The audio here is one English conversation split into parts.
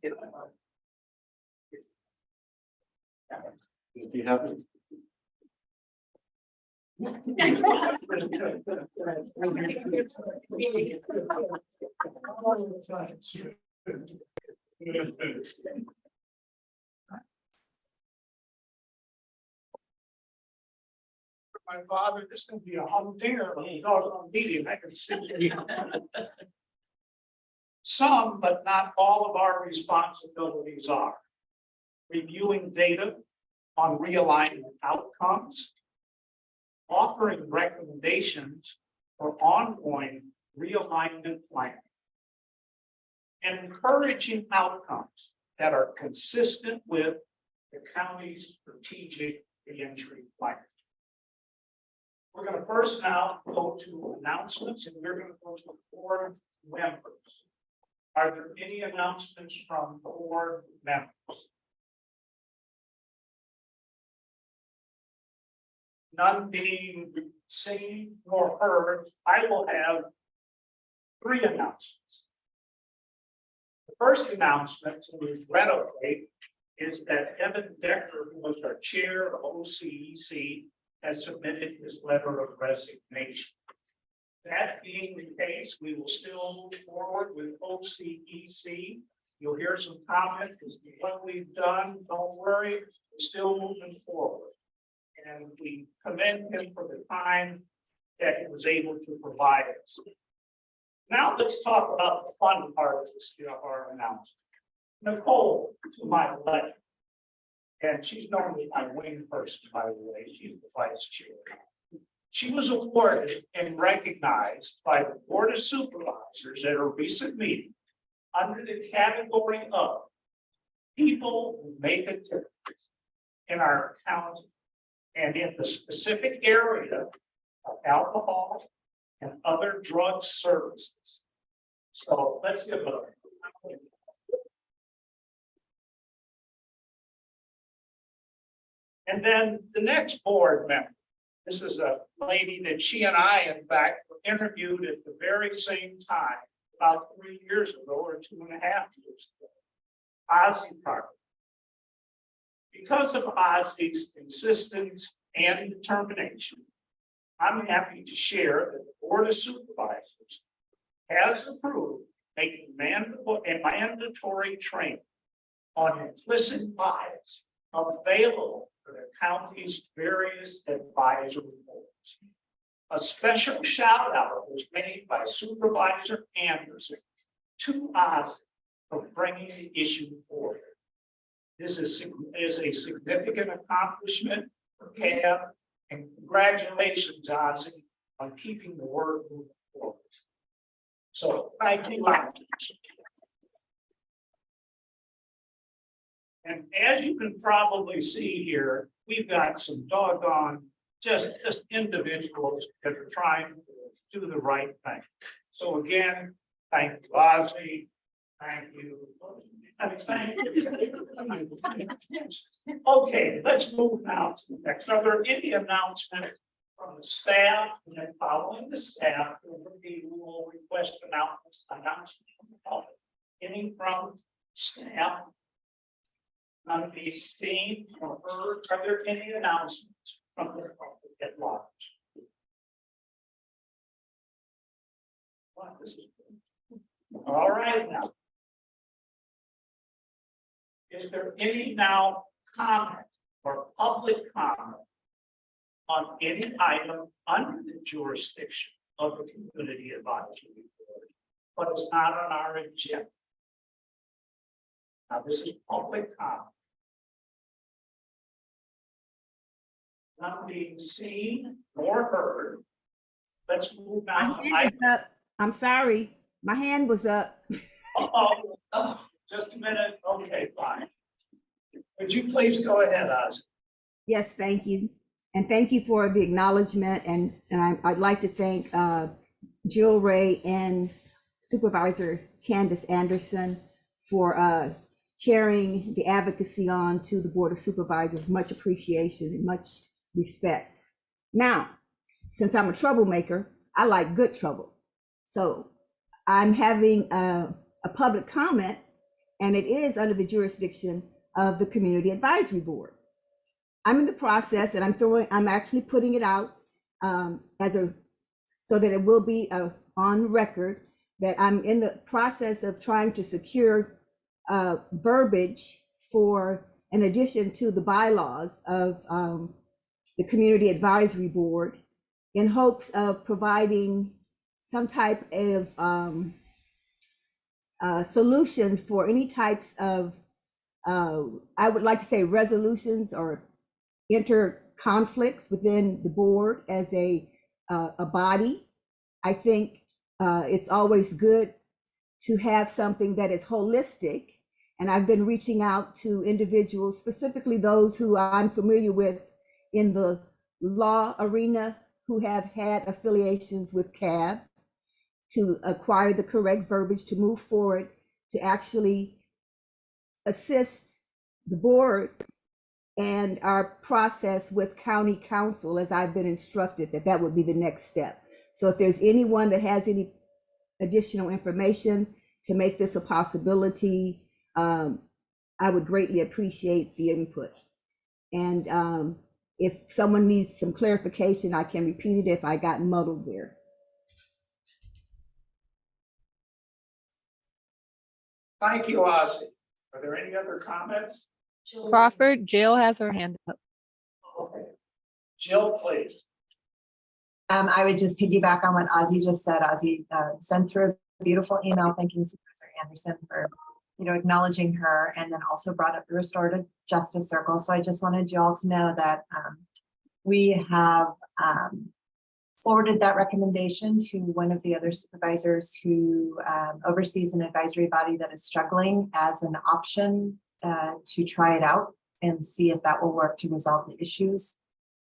If you have it. My father, this is gonna be a humdinger, on meeting, I can see. Some, but not all of our responsibilities are reviewing data on realignment outcomes, offering recommendations for ongoing realignment planning, and encouraging outcomes that are consistent with the county's strategic reentry plan. We're going to first now go to announcements, and we're going to go to the board members. Are there any announcements from board members? None being seen nor heard, I will have 3 announcements. The first announcement to reiterate is that Evan Decker, who was our chair of OCEC, has submitted his letter of resignation. That being the case, we will still move forward with OCEC. You'll hear some comments as to what we've done. Don't worry, we're still moving forward. And we commend him for the time that he was able to provide us. Now let's talk about the fun part of this, of our announcement. Nicole, to my left, and she's normally my wing person, by the way, she's the vice chair. She was awarded and recognized by the Board of Supervisors at a recent meeting under the category of people who make a difference in our county and in the specific area of alcohol and other drug services. So let's give it a. And then the next board member, this is a lady that she and I, in fact, were interviewed at the very same time, about 3 years ago or 2.5 years ago, Ozzie Carter. Because of Ozzie's insistence and determination, I'm happy to share that the Board of Supervisors has approved making mandatory training on implicit bias available for the county's various advisory boards. A special shout out was made by Supervisor Anderson to Ozzie for bringing the issue forward. This is a significant accomplishment for CAB, and congratulations, Ozzie, on keeping the word moving forward. So thank you, Ozzie. And as you can probably see here, we've got some doggone just individuals that are trying to do the right thing. So again, thank you, Ozzie. Thank you. Thank you. Okay, let's move now to the next. Are there any announcements from the staff? And then following the staff, we will request announcements from the public. Any from staff? None being seen or heard. Are there any announcements from the public at large? Wow, this is good. All right now. Is there any now comment or public comment on any item under the jurisdiction of the Community Advisory Board, but it's not on our agenda? Now, this is public comment. Not being seen nor heard. Let's move now. I'm sorry, my hand was up. Oh, just a minute. Okay, fine. Would you please go ahead, Oz? Yes, thank you. And thank you for the acknowledgement. And I'd like to thank Jill Ray and Supervisor Candace Anderson for carrying the advocacy on to the Board of Supervisors. Much appreciation and much respect. Now, since I'm a troublemaker, I like good trouble. So I'm having a public comment and it is under the jurisdiction of the Community Advisory Board. I'm in the process, and I'm actually putting it out so that it will be on record that I'm in the process of trying to secure verbiage for an addition to the bylaws of the Community Advisory Board in hopes of providing some type of solution for any types of, I would like to say, resolutions or inter-conflicts within the board as a body. I think it's always good to have something that is holistic. And I've been reaching out to individuals, specifically those who I'm familiar with in the law arena, who have had affiliations with CAB, to acquire the correct verbiage to move forward, to actually assist the board and our process with county council, as I've been instructed that would be the next step. So if there's anyone that has any additional information to make this a possibility, I would greatly appreciate the input. And if someone needs some clarification, I can repeat it if I got muddled there. Thank you, Ozzy. Are there any other comments? Crawford, Jill has her hand up. Okay. Jill, please. I would just piggyback on what Ozzy just said. Ozzy sent through a beautiful email thanking Supervisor Anderson for, acknowledging her, and then also brought up the Restorative Justice Circle. So I just wanted you all to know that we have forwarded that recommendation to one of the other supervisors who oversees an advisory body that is struggling as an option to try it out and see if that will work to resolve the issues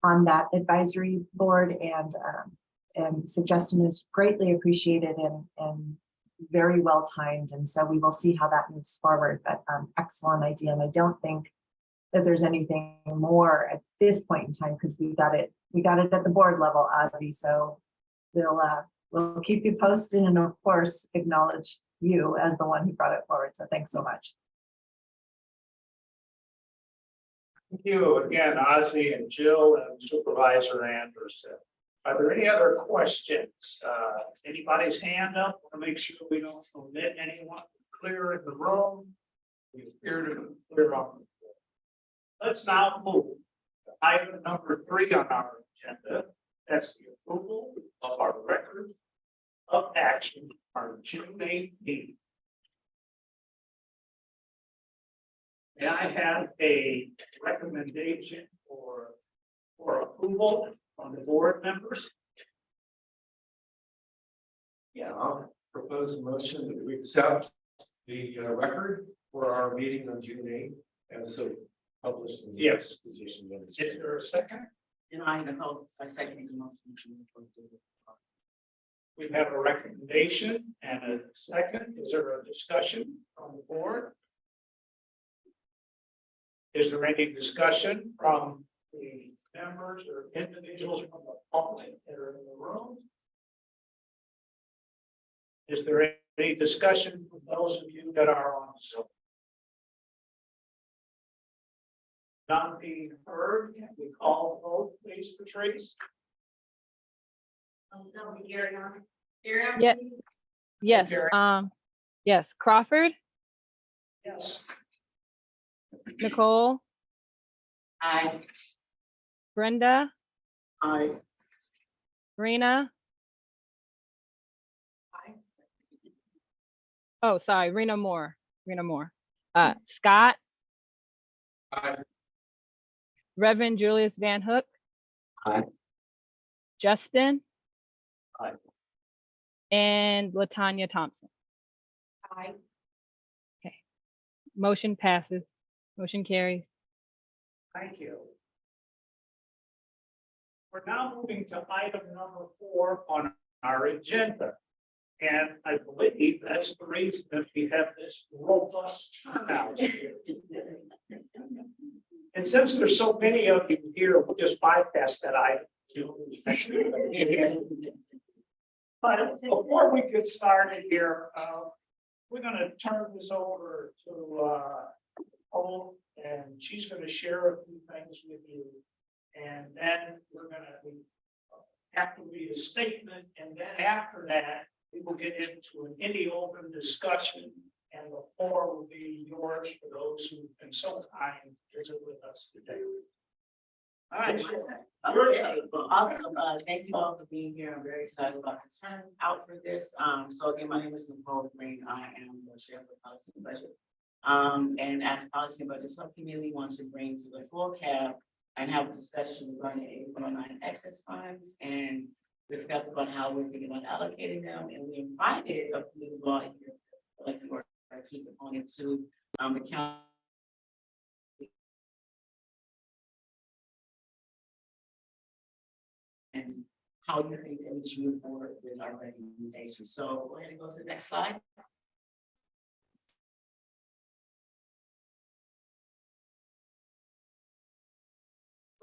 on that advisory board. And suggestion is greatly appreciated and very well timed. And so we will see how that moves forward, but excellent idea. And I don't think that there's anything more at this point in time, because we got it at the board level, Ozzy. So we'll keep you posted, and of course acknowledge you as the one who brought it forward. So thanks so much. Thank you again, Ozzy and Jill and Supervisor Anderson. Are there any other questions? Anybody's hand up? Want to make sure we don't omit anyone. Clear in the room. We appear to be clear on the floor. Let's now move to item number 3 on our agenda. That's the approval of our record of action on June 8th meeting. May I have a recommendation for approval from the board members? Yeah, I'll propose a motion that we accept the record for our meeting on June 8th, and so published in the Yes. position minutes. Is there a second? And I second the motion. We have a recommendation and a second. Is there a discussion from the board? Is there any discussion from the members or individuals from the public that are in the room? Is there any discussion from those of you that are on Zoom? None being heard, can we call the vote, please, Patrice? Yeah. Yes, Gary. yes, Crawford, Yes. Nicole, Aye. Brenda, Aye. Rena. Oh, sorry, Rena Moore. Scott, Aye. Reverend Julius Van Hook. Aye. Justin. Aye. And Latanya Thompson. Aye. Motion passes. Motion carries. Thank you. We're now moving to item number 4 on our agenda. And I believe that's the reason that we have this robust turnout here. And since there's so many of you here, we'll just bypass that item. But before we get started here, we're gonna turn this over to, Nicole, and she's gonna share a few things with you. And then we're gonna have to read a statement, and then after that, we will get into any open discussion. And the floor will be yours for those who've been so kind to visit with us today. All right. Your Okay, turn. well, awesome. Thank you all for being here. I'm very excited about the turnout for this. So again, my name is Nicole Green. I am the chair for policy and budget. And as policy and budget subcommittee, we want to bring to the full CAB and have a discussion regarding 8109 excess funds and discuss about how we're thinking about allocating them. And we invited a political law here, like you are a key component to the county. And how you think that we should move forward with our recommendations. So go ahead and go to the next slide.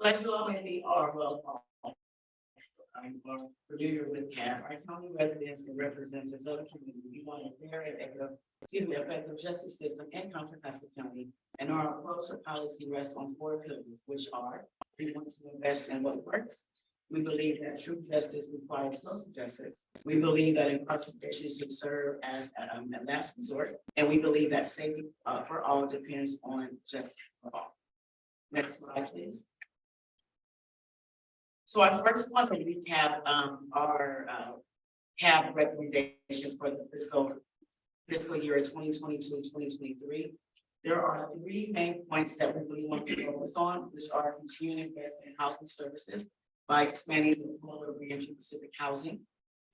So as you already are well, I'm familiar with CAB, our county residents and representatives of the community. We want a fair and effective justice system in Contra Costa County. And our approach to policy rests on 4 pillars, which are: we want to invest in what works. We believe that true justice requires social justice. We believe that incarceration should serve as a last resort. And we believe that safety for all depends on justice for all. Next slide, please. So I first want to recap our CAB recommendations for the fiscal year 2022-2023. There are 3 main points that we really want to focus on, which are continuing investment in housing services by expanding the pool of reentry Pacific housing,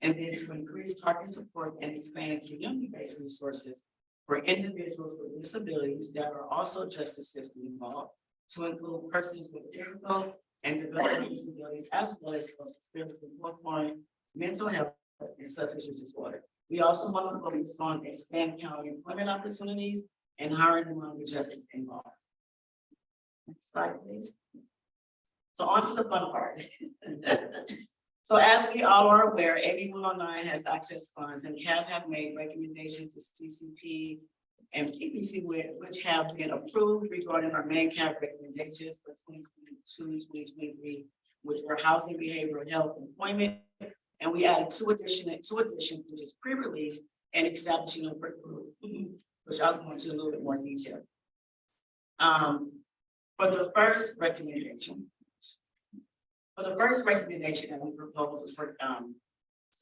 and then to increase target support and expand community-based resources for individuals with disabilities that are also justice system involved, to include persons with physical and developmental disabilities, as well as those experiencing poor mental health and substance use disorder. We also want to focus on expand county employment opportunities and hiring among the justice involved. Next slide, please. So on to the fun part. So as we all are aware, 8109 has access funds, and CAB have made recommendations to CCP and PPC, which have been approved regarding our main CAB recommendations for 2022-2023, which were housing, behavioral health, employment. And we added two additions, which is pre-release and establishing a work group, which I'll go into a little bit more detail. For the first recommendation that we propose is for,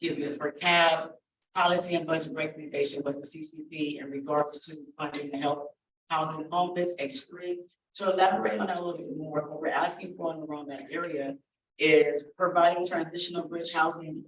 is for CAB policy and budget recommendation with the CCP in regards to funding the health, housing, homeless, H3. To elaborate on that a little bit more, what we're asking for around that area is providing transitional bridge housing,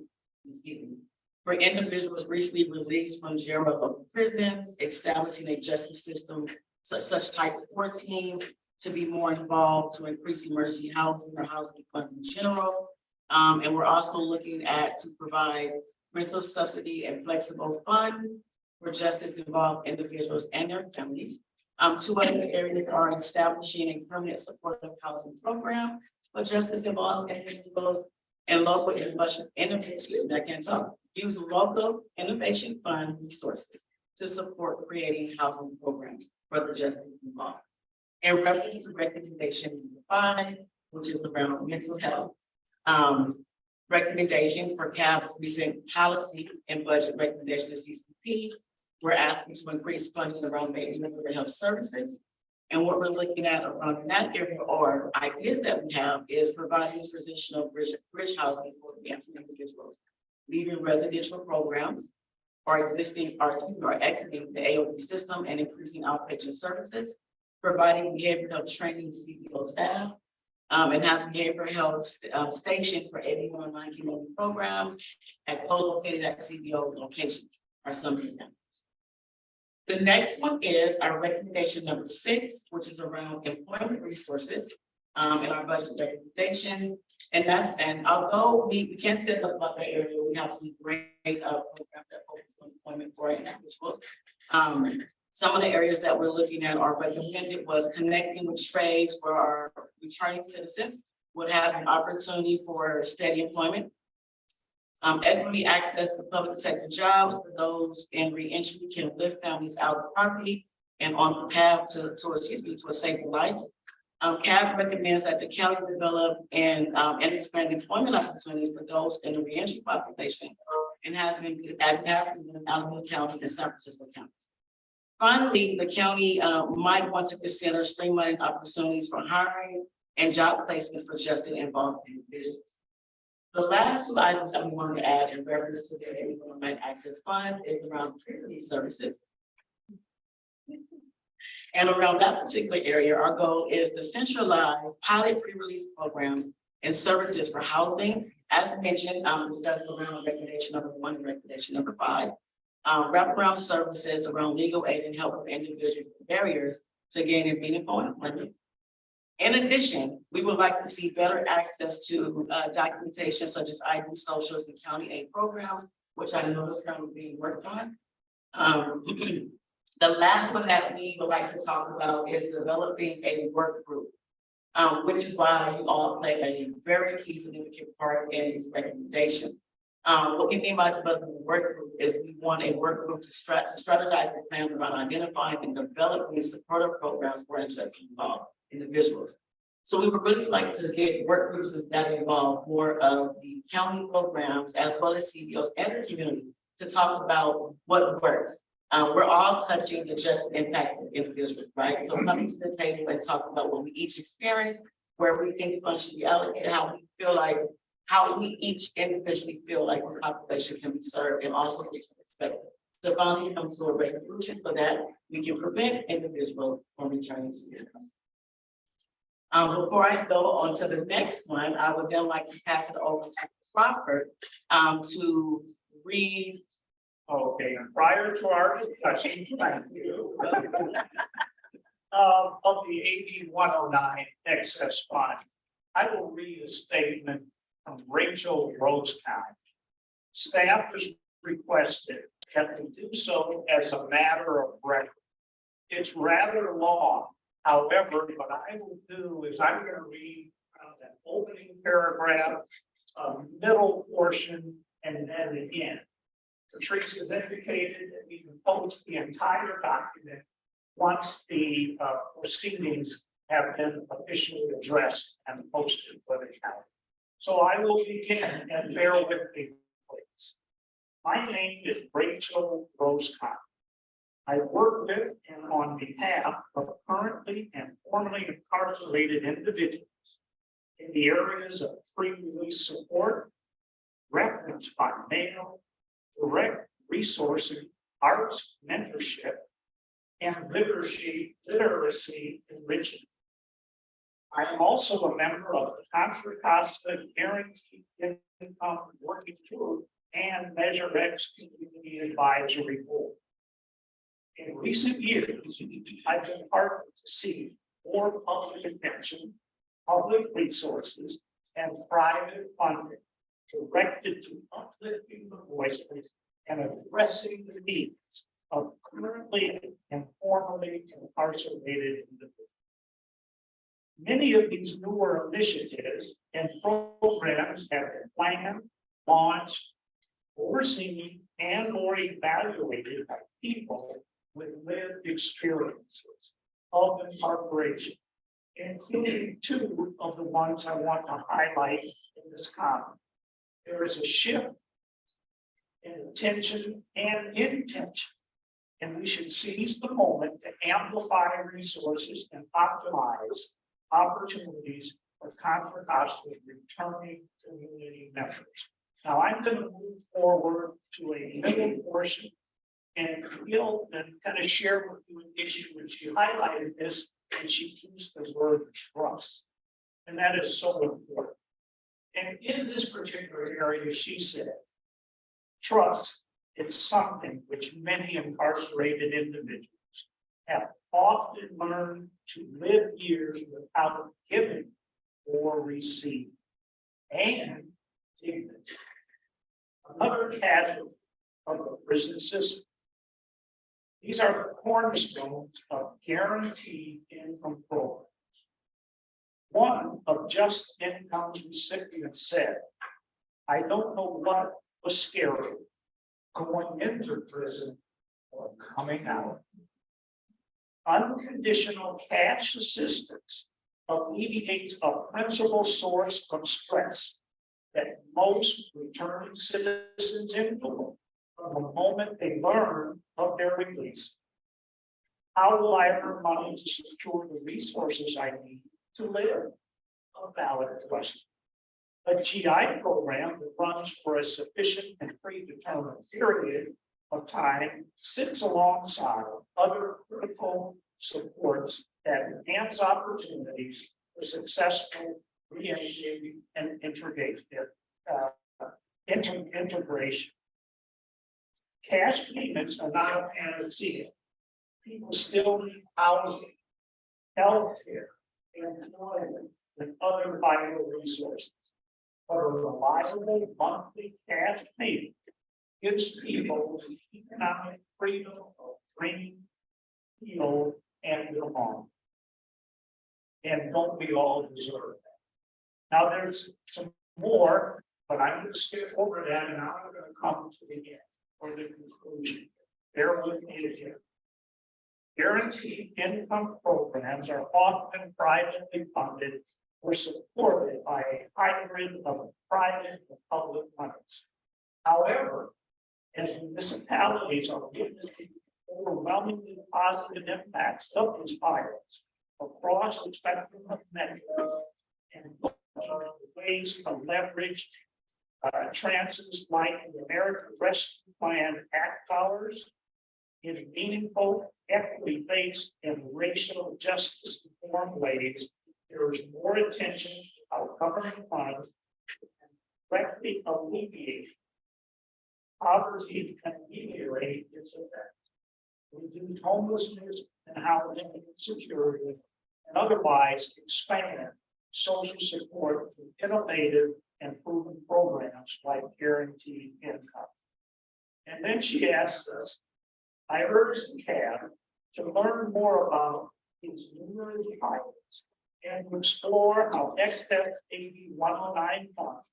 for individuals recently released from jail or prisons, establishing a justice system such type 14 to be more involved to increase emergency housing or housing funds in general. And we're also looking at to provide rental subsidy and flexible fund for justice involved individuals and their families. 2 other areas are establishing a permanent supportive housing program for justice involved individuals and local innovation, use local innovation fund resources to support creating housing programs for the justice involved. In reference to recommendation 5, which is around mental health, recommendation for CAB's recent policy and budget recommendation to CCP, we're asking to increase funding around mental health services. And what we're looking at around in that area or ideas that we have is providing transitional bridge housing for the individuals, leaving residential programs, or exiting the AOD system and increasing outpatient services, providing behavioral health training to CBO staff, and have behavioral health station for 8109 community programs and co-located at CBO locations are some examples. The next one is our recommendation number 6, which is around employment resources in our budget recommendations. And although we can't set up about that area, we have some great programs that focus on employment for individuals. Some of the areas that we're looking at are recommended was connecting with trades where our returning citizens would have an opportunity for steady employment. Equity access to public sector jobs for those in reentry can lift families out of poverty and on the path to a safer life. CAB recommends that the county develop and expand employment opportunities for those in the reentry population and has been in Alameda County and San Francisco counties. Finally, the county might want to consider streamlining opportunities for hiring and job placement for justice involved individuals. The last two items that we wanted to add in reference to the Employment Access Fund is around pre-release services. And around that particular area, our goal is to centralize pilot pre-release programs and services for housing, as mentioned, discussed around recommendation number 1 and recommendation number 5. Wraparound services around legal aid and help with individual barriers to gaining meaningful employment. In addition, we would like to see better access to documentation such as ID socials and county aid programs, which I know is currently being worked on. The last one that we would like to talk about is developing a work group, which is why you all play a very key significant part in these recommendations. What we mean by developing a work group is we want a work group to strategize the plans around identifying and developing supportive programs for interested involved individuals. So we would really like to get work groups that involve more of the county programs as well as CBOs and the community to talk about what works. We're all touching the just impact of individuals, right? So coming to the table and talking about what we each experience, where we think funds should be allocated, how we each individually feel like the population can be served, and also expect to finally come to a resolution so that we can prevent individuals from returning to business. Before I go on to the next one, I would then like to pass it over to Crawford to read. Okay, and prior to our discussion, thank you. Of the AB 109 excess fund, I will read a statement from Rachel Rosecott. Staff has requested that we do so as a matter of record. It's rather long. However, what I will do is I'm going to read that opening paragraph, middle portion, and then the end. Patrice has indicated that we can post the entire document once the proceedings have been officially addressed and posted for the county. So I will begin, and bear with me, please. My name is Rachel Rosecott. I work with and on behalf of currently and formerly incarcerated individuals in the areas of pre-release support, reference by mail, direct resourcing, arts mentorship, and literacy enrichment. I am also a member of the Contra Costa Guaranteed Income Working Group and Measure X Community Advisory Board. In recent years, I've been heartened to see more public attention, public resources, and private funding directed to uplifting the voices and addressing the needs of currently and formerly incarcerated individuals. Many of these newer initiatives and programs have been planned, launched, overseen, and or evaluated by people with lived experiences of incarceration, including two of the ones I want to highlight in this comment. There is a shift in attention and intention, and we should seize the moment to amplify resources and optimize opportunities for Contra Costa's returning community members. Now I'm going to move forward to a middle portion and feel and kind of share with you an issue when she highlighted this and she used the word trust. And that is so important. And in this particular area, she said, trust is something which many incarcerated individuals have often learned to live years without giving or receiving, and dignity. Another casualty of the prison system. These are the cornerstones of guaranteed income programs. One of Just Income's recipients said, I don't know what was scary. Going into prison or coming out. Unconditional cash assistance alleviates a principal source of stress that most returning citizens endure from the moment they learn of their release. How will I earn money to secure the resources I need to live? A valid question. A GI program that runs for a sufficient and predetermined period of time sits alongside other critical supports that enhance opportunities for successful re-entry and integration. Cash payments are not a panacea. People still need housing, healthcare, employment, and other vital resources. But a reliable monthly cash payment gives people the economic freedom of dream, heal, and belong. And don't we all deserve that? Now there's some more, but I'm going to skip over that and now I'm going to come to the end or the conclusion. Bear with me again. Guaranteed income programs are often privately funded or supported by a hybrid of private and public monies. However, as municipalities are witnessing overwhelmingly positive impacts of these pilots across the spectrum of measures and ways to leverage transits like the American Rescue Plan Act dollars in meaningful, equity-based, and racial justice informed ways, there is more attention to how government funds directly alleviate poverty and ameliorate its effects, reduce homelessness and housing insecurity, and otherwise expand social support through innovative and proven programs like guaranteed income. And then she asks us, I urge the CAB to learn more about these numerous pilots and to explore how excess AB 109 funds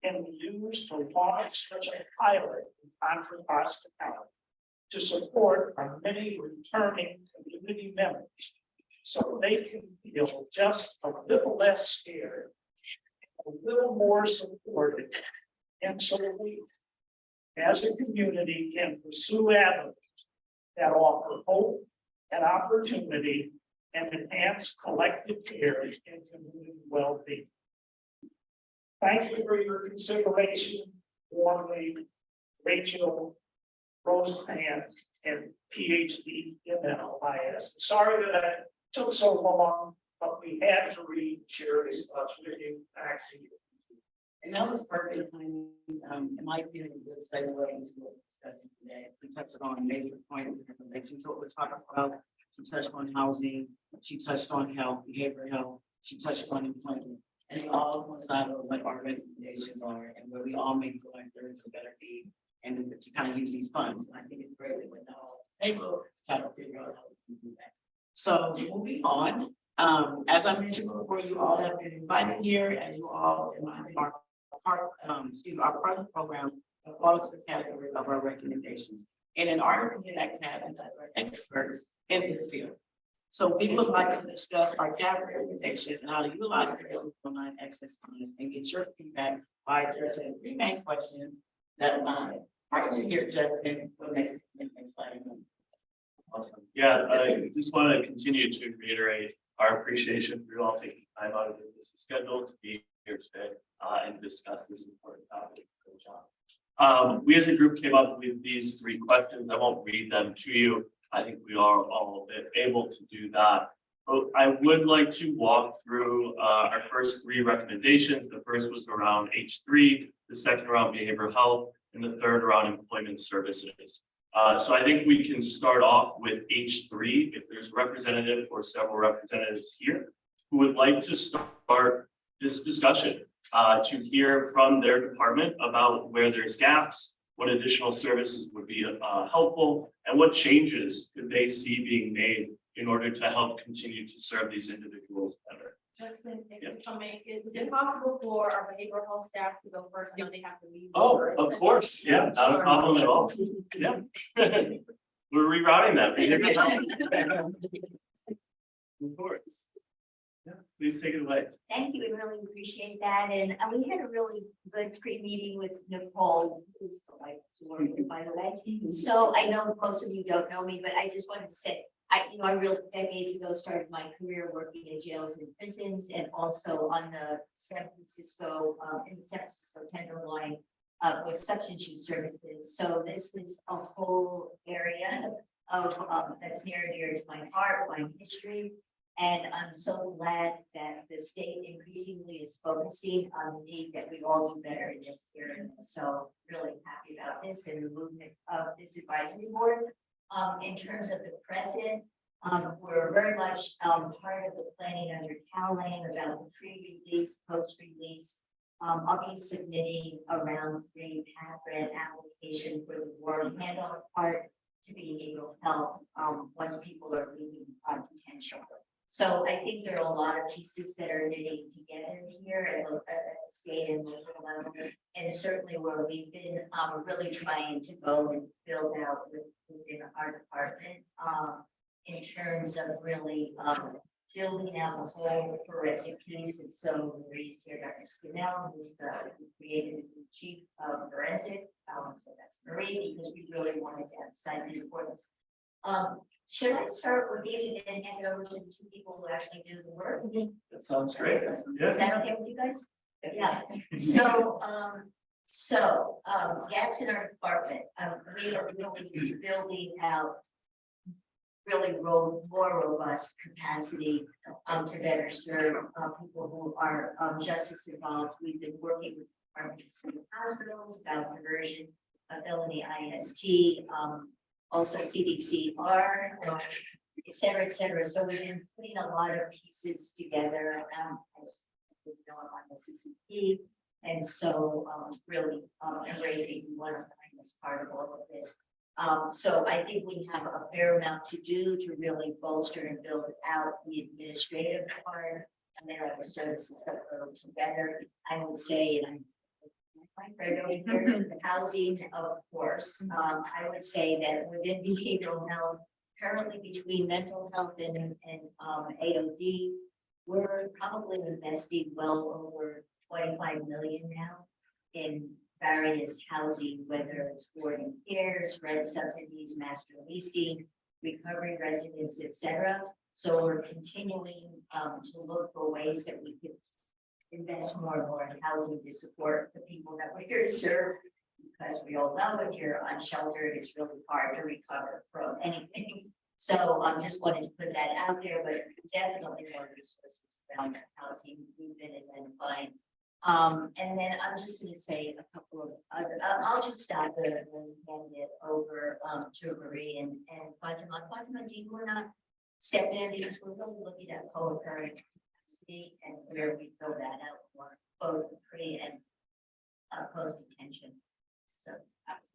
can be used to launch such a pilot in Contra Costa County to support our many returning community members so they can feel just a little less scared, a little more supported, and so we, as a community, can pursue avenues that offer hope and opportunity and enhance collective care and community well-being. Thank you for your consideration. Warmly, Rachel Roseman and PhD MLIS. Sorry that it took so long, but we had to read Sherry's thoughts with you. Actually, And that was perfect. In my opinion, a good segue into what we're discussing today. We touched on major points in relation to what we're talking about. She touched on housing, she touched on health, behavioral health, she touched on employment. And they all coincide with what our recommendations are and where we all may feel like there is a better need and to kind of use these funds. And I think it's great that we're now all at the table trying to figure out how we can do that. So moving on, as I mentioned before, you all have been invited here and you all are part of the program follows the category of our recommendations. And in our opinion, that cabinet are experts in this field. So we would like to discuss our cabinet recommendations and how to utilize the online access funds and get your feedback by addressing three main questions that my partner here, Justin, for next slide. Awesome. Yeah, I just want to continue to reiterate our appreciation for you all taking time out of your busy schedule to be here today and discuss this important topic. Good job. We as a group came up with these three questions. I won't read them to you. I think we are all able to do that. But I would like to walk through our first three recommendations. The first was around H3, the second around behavioral health, and the third around employment services. So I think we can start off with H3 if there's a representative or several representatives here who would like to start this discussion to hear from their department about where there's gaps, what additional services would be helpful, and what changes could they see being made in order to help continue to serve these individuals better. Justin, if I may, is it possible for our behavioral health staff to go first? I know they have to leave. Oh, of course, yeah, not a problem at all. Yeah. We're rerouting that. Of course. Yeah, please take it away. Thank you, we really appreciate that, and we had a really good pre-meeting with Nicole, who's delightful to work with, by the way. So I know most of you don't know me, but I just wanted to say, I really decades ago started my career working in jails and prisons, and also on the San Francisco, in the San Francisco Tenderloin, with substance use services. So this is a whole area of, that's near and dear to my heart, my history. And I'm so glad that the state increasingly is focusing on the need that we all do better in this area. So really happy about this and the movement of this advisory board. In terms of the present, we're very much part of the planning under Cal-Lane about the pre-release, post-release. I'll be submitting around 3 path grant application for the war handoff part to behavioral health once people are leaving detention. So I think there are a lot of pieces that are knitting together here at the state and local level, and certainly where we've been really trying to go and build out within our department in terms of really building out the whole forensic piece. And so Marie's here, Dr. Scannell, who's who created the chief of forensic. So that's Marie, because we really wanted to emphasize the importance. Should I start with these and then hand it over to the 2 people who actually do the work? That sounds great. Is Yeah. that okay with you guys? Yeah. So, gaps in our department, we are really building out really more robust capacity to better serve people who are justice involved. We've been working with departments and hospitals about conversion of felony IST, also CDCR, et cetera, et cetera. So we've been putting a lot of pieces together. As you know, I'm on the CCP, and so really embracing one of the as part of all of this. So I think we have a fair amount to do to really bolster and build out the administrative part, and there are the services that go together. I would say, and I'm my friend over here, the housing, of course. I would say that within behavioral health, currently between mental health and AOD, we're probably investing well over 25 million now in various housing, whether it's boarding cares, rent subsidies, master leasing, recovery residents, et cetera. So we're continuing to look for ways that we could invest more and more in housing to support the people that we're here to serve. Because we all know if you're unsheltered, it's really hard to recover from anything. So I just wanted to put that out there, but definitely more resources around housing we've been identifying. And then I'm just going to say a couple of other, I'll just stop there and hand it over to Marie and Fatima. Fatima, do you want to step in, because we're really looking at co-occurring capacity and where we fill that out for both pre and post detention. So.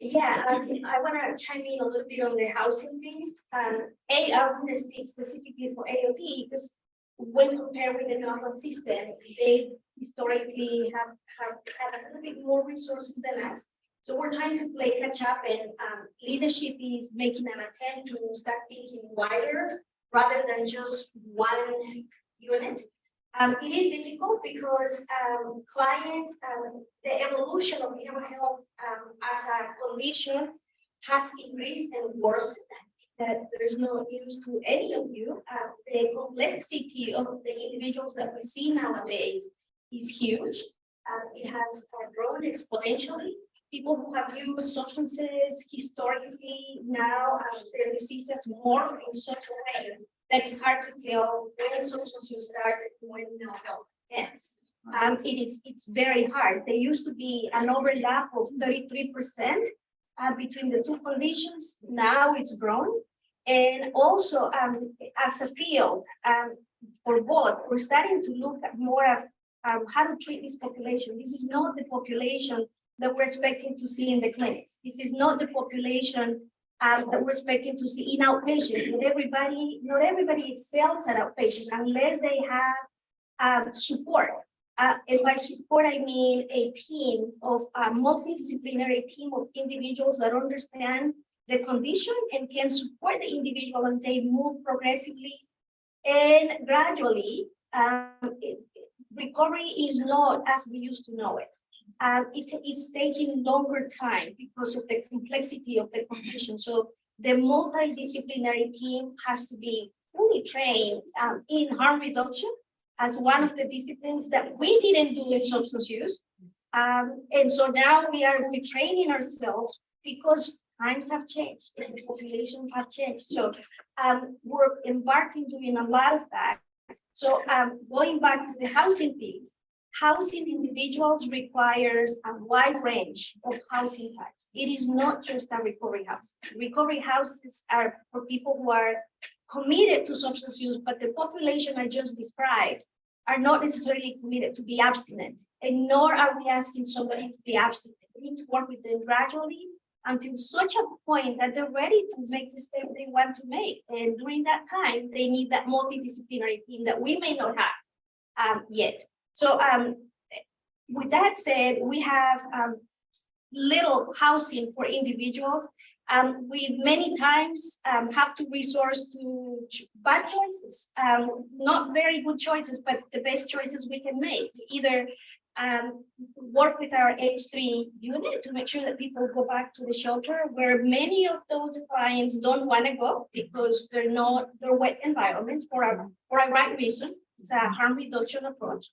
Yeah, I want to chime in a little bit on the housing piece. I want to speak specifically for AOD because when compared with the normal system, they historically have had a little bit more resources than us. So we're trying to play catch up, and leadership is making an attempt to start thinking wider rather than just one unit. It is difficult because clients, the evolution of behavioral health as a condition has increased and worsened. That there's no news to any of you. The complexity of the individuals that we see nowadays is huge. It has grown exponentially. People who have used substances historically now their diseases morph in such a way that it's hard to tell when substance use starts and when mental health ends. It's very hard. There used to be an overlap of 33% between the two conditions. Now it's grown. And also as a field for both, we're starting to look at more of how to treat this population. This is not the population that we're expecting to see in the clinics. This is not the population that we're expecting to see in outpatient. Not everybody excels at outpatient unless they have support. And by support, I mean a team of a multidisciplinary team of individuals that understand the condition and can support the individual as they move progressively and gradually. Recovery is not as we used to know it. It's taking longer time because of the complexity of the condition. So the multidisciplinary team has to be fully trained in harm reduction as one of the disciplines that we didn't do in substance use. And so now we're training ourselves because times have changed and populations have changed. So we're embarked in doing a lot of that. So going back to the housing piece, housing individuals requires a wide range of housing types. It is not just a recovery house. Recovery houses are for people who are committed to substance use, but the population I just described are not necessarily committed to be abstinent, and nor are we asking somebody to be abstinent. We need to work with them gradually until such a point that they're ready to make the step they want to make. And during that time, they need that multidisciplinary team that we may not have yet. So with that said, we have little housing for individuals. We many times have to resource to bad choices, not very good choices, but the best choices we can make. Either work with our H3 unit to make sure that people go back to the shelter, where many of those clients don't want to go because they're wet environments for a right reason. It's a harm reduction approach.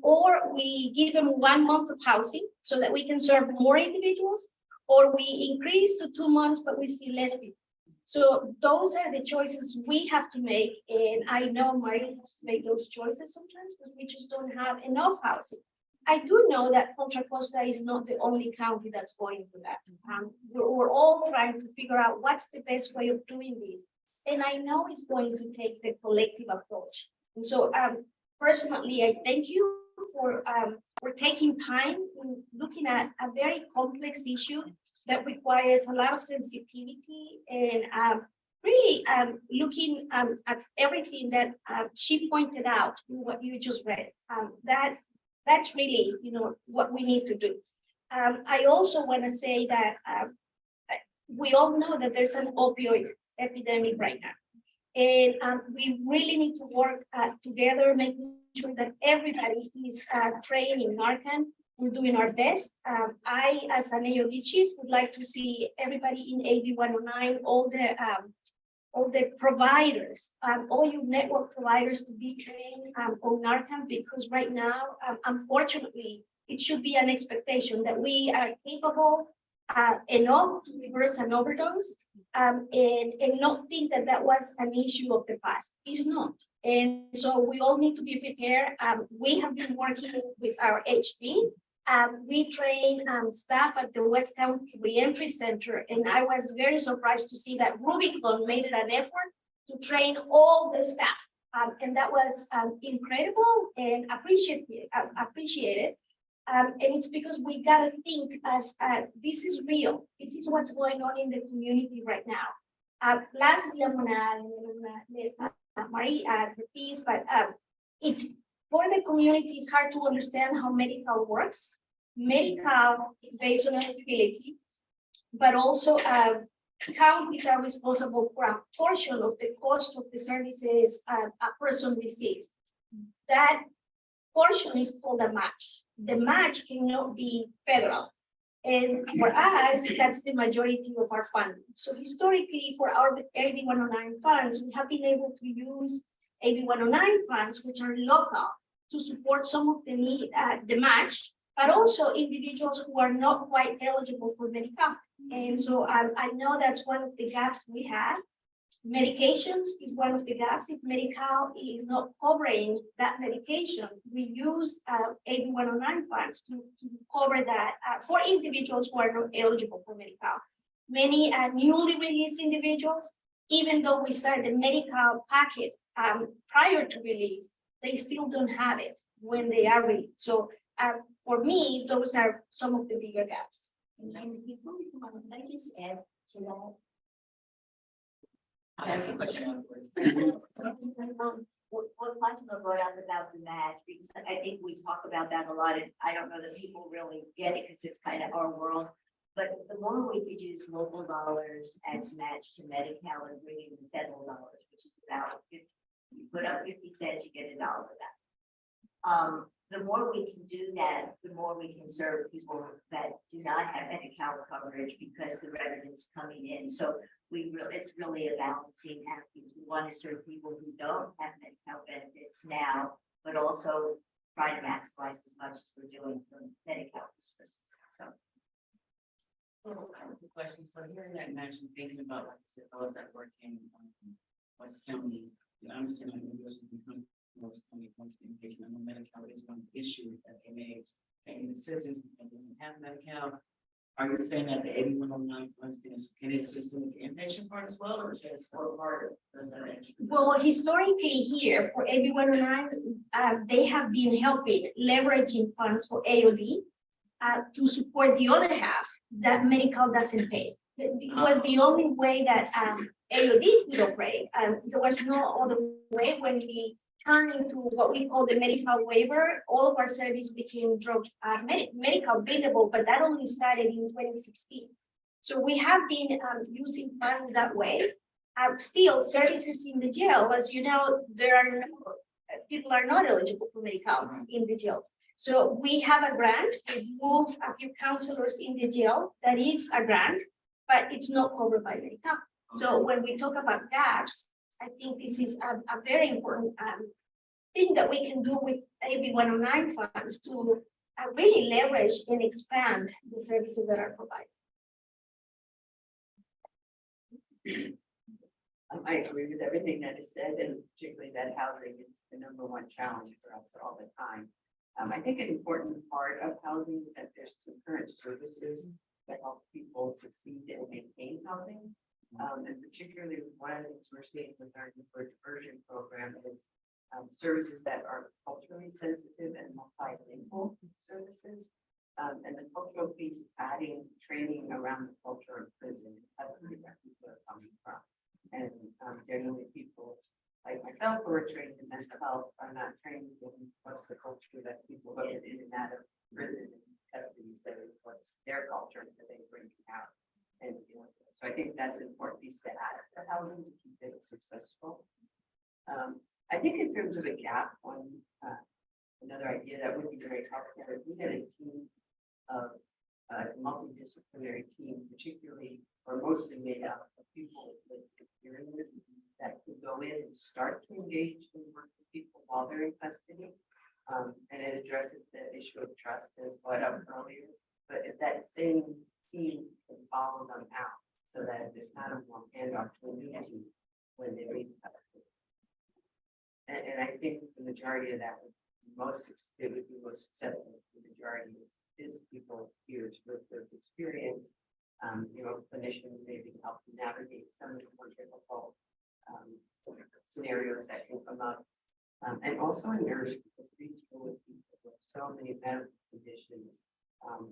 Or we give them 1 month of housing so that we can serve more individuals, or we increase to 2 months, but we see less people. So those are the choices we have to make. And I know Marie has to make those choices sometimes because we just don't have enough housing. I do know that Contra Costa is not the only county that's going through that. We're all trying to figure out what's the best way of doing this. And I know it's going to take the collective approach. And so personally, I thank you for taking time in looking at a very complex issue that requires a lot of sensitivity and really looking at everything that she pointed out in what you just read. That's really, what we need to do. I also want to say that we all know that there's an opioid epidemic right now. And we really need to work together, making sure that everybody is trained in Narcan. We're doing our best. I, as an AOD chief, would like to see everybody in AB 109, all the providers, all your network providers to be trained on Narcan, because right now, unfortunately, it should be an expectation that we are capable enough to reverse an overdose and not think that that was an issue of the past. It's not. And so we all need to be prepared. We have been working with our HT. We train staff at the West County Reentry Center, and I was very surprised to see that Rubicon made it an effort to train all the staff. And that was incredible and appreciated. And it's because we gotta think as this is real. This is what's going on in the community right now. Lastly, I'm gonna let Marie add the piece, but it's for the community. It's hard to understand how medical works. Medical is based on eligibility, but also counties are responsible for a portion of the cost of the services a person receives. That portion is called a match. The match cannot be federal. And for us, that's the majority of our funding. So historically, for our AB 109 funds, we have been able to use AB 109 funds, which are local, to support some of the need, the match, but also individuals who are not quite eligible for Medicaid. And so I know that's one of the gaps we have. Medications is one of the gaps. If Medicaid is not covering that medication, we use AB 109 funds to cover that for individuals who are not eligible for Medicaid. Many newly released individuals, even though we start the Medicaid packet prior to release, they still don't have it when they are released. So for me, those are some of the bigger gaps. And before we come on, can I just add to that? I asked the question. what Fatima brought up about the match, because I think we talk about that a lot, and I don't know that people really get it because it's kind of our world. But the more we could use local dollars as match to Medi-Cal and bring in the federal dollars, which is about 50, you put up 50 cents, you get $1 back. The more we can do that, the more we can serve people that do not have Medi-Cal coverage because the revenue is coming in. So it's really a balancing act. We want to serve people who don't have Medi-Cal benefits now, but also try to maximize as much as we're doing from Medi-Cal resources. So. Question. So hearing that match and thinking about like I said, those that work in West County, I understand that maybe there's become West County once the inpatient. I know Medi-Cal is one issue that they made, and the citizens that didn't have Medi-Cal. Are you saying that the 8109 funds can it assist with the inpatient part as well, or just for part of that extra? Well, historically here for AB 109, they have been helping leveraging funds for AOD to support the other half that medical doesn't pay. It was the only way that AOD could operate. There was no other way. When we turned into what we call the medical waiver, all of our service became drug medical billable, but that only started in 2016. So we have been using funds that way. Still, services in the jail, as you know, there are no, people are not eligible for medical in the jail. So we have a grant. We move a few counselors in the jail. That is a grant, but it's not covered by medical. So when we talk about gaps, I think this is a very important thing that we can do with AB 109 funds to really leverage and expand the services that are provided. I agree with everything that is said, and particularly that housing is the #1 challenge for us all the time. I think an important part of housing is that there's some current services that help people succeed and maintain housing. And particularly one of the things we're seeing with our deferred diversion program is services that are culturally sensitive and multilingual services. And the cultural piece, adding training around the culture of prison, that's where people are coming from. And generally people like myself who are trained in mental health are not trained in what's the culture that people go in and out of prison and custody settings, what's their culture that they bring out. And so I think that's an important piece to add to housing to keep it successful. I think in terms of a gap, another idea that would be very helpful is we had a team of multidisciplinary team, particularly or mostly made up of people with experience that could go in and start to engage and work with people while they're in custody. And it addresses the issue of trust as brought up earlier. But if that same team can follow them out so that there's not a warm handoff to a new team when they leave custody. And I think the majority of that would be most successful. The majority is people here with those experience. Clinicians maybe help navigate some of the more difficult scenarios that can come up. And also a nurse, because we deal with people with so many medical conditions.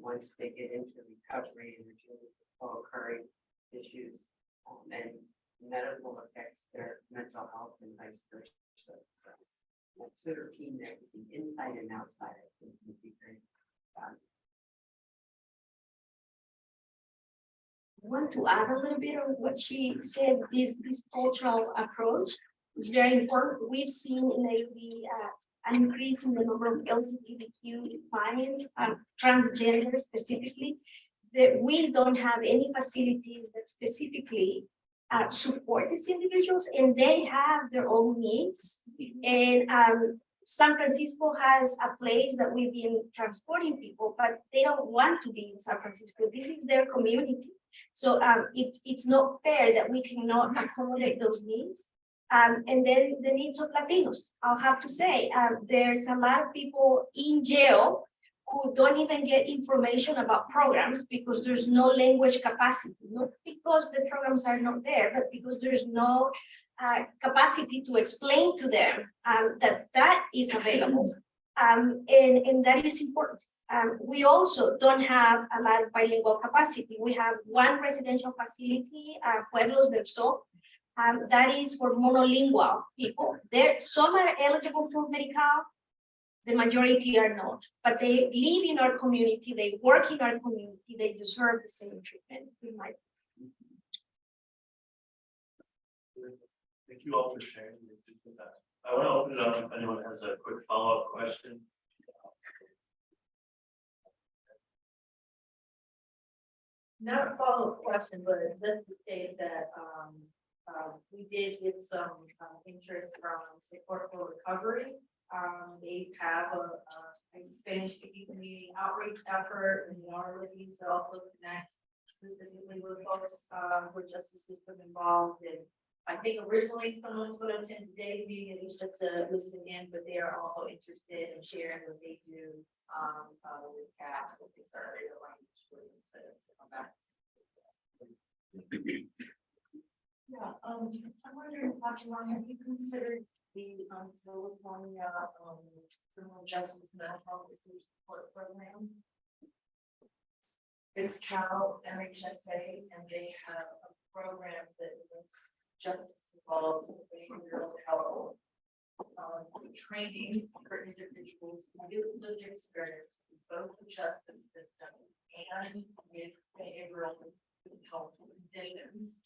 Once they get into recovery and they're dealing with co-occurring issues, and medical affects their mental health and vice versa. So that sort of team that can be inside and outside, I think would be very valuable. I want to add a little bit on what she said. This cultural approach is very important. We've seen in an increase in the number of LGBTQ clients, transgender specifically, that we don't have any facilities that specifically support these individuals, and they have their own needs. And San Francisco has a place that we've been transporting people, but they don't want to be in San Francisco. This is their community. So it's not fair that we cannot accommodate those needs. And then the needs of Latinos. I'll have to say, there's a lot of people in jail who don't even get information about programs because there's no language capacity, not because the programs are not there, but because there's no capacity to explain to them that is available. And that is important. We also don't have a lot of bilingual capacity. We have one residential facility, Pueblos del Sol, That is for monolingual people. Some are eligible for Medi-Cal, the majority are not, but they live in our community, they work in our community, they deserve the same treatment. Thank you all for sharing. I want to open it up if anyone has a quick follow-up question. Not a follow-up question, but let's just say that, we did get some, interest from Support for Recovery. They have a Spanish speaking community outreach effort, and they are looking to also connect specifically with folks, with justice system involved. And I think originally someone was going to attend today's meeting, at least just to listen in, but they are also interested in sharing what they do, with CAPS, that they started a language for them to come back. Yeah, I'm wondering, Dr. Long, have you considered the California criminal justice mental health support program? It's Cal MHSA, and they have a program that links justice involved with behavioral health. Training for individuals who lived experience in both the justice system and with behavioral health conditions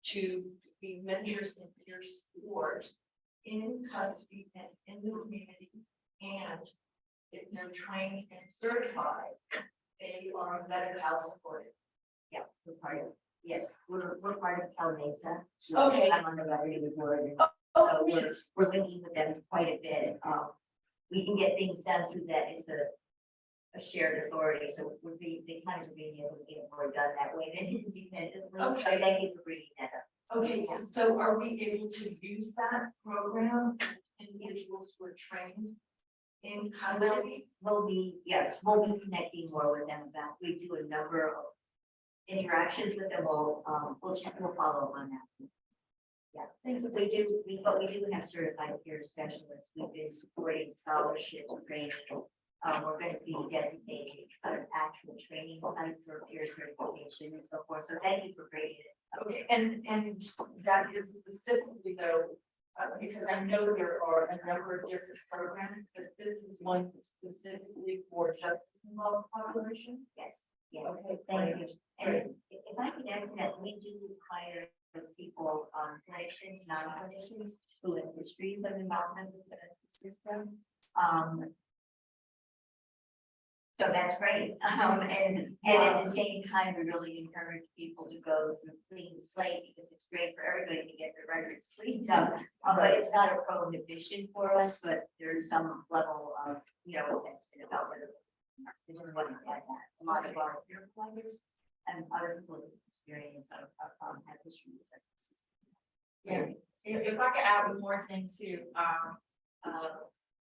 to be mentors in peer support in custody and in the community. And if they're trained and certified, they are better health supported. Yeah, we're part of, yes, we're part of Cal Mesa. Okay. I'm on the governing board, and so we're linking with them quite a bit. We can get things done through that. It's a shared authority, so they kind of being able to get more done that way than independently. Okay. So thank you for bringing that up. Okay, so are we able to use that program, individuals who are trained in custody? We'll be connecting more with them about, we do a number of interactions with them. We'll follow up on that. Yeah, Thank you. but we do have certified peer specialists. We've been supporting scholarships, training. We're going to be designating an actual training site for peer certification and so forth. So thank you for bringing it. Okay, and that is specifically though, because I know there are a number of different programs, but this is one specifically for justice involved population. Yes, yes. Okay, Thank you. And if I could add to that, we do hire people, clinicians, non-clinicians, who have histories of involvement with the justice system. So that's great. And at the same time, we really encourage people to go through clean slate, because it's great for everybody to get their records cleaned up. But it's not a prohibition for us, but there's some level of, assessment about whether we want to add that. A lot of our peer providers and other people with experience have history with justice system. Yeah, if I could add one more thing too,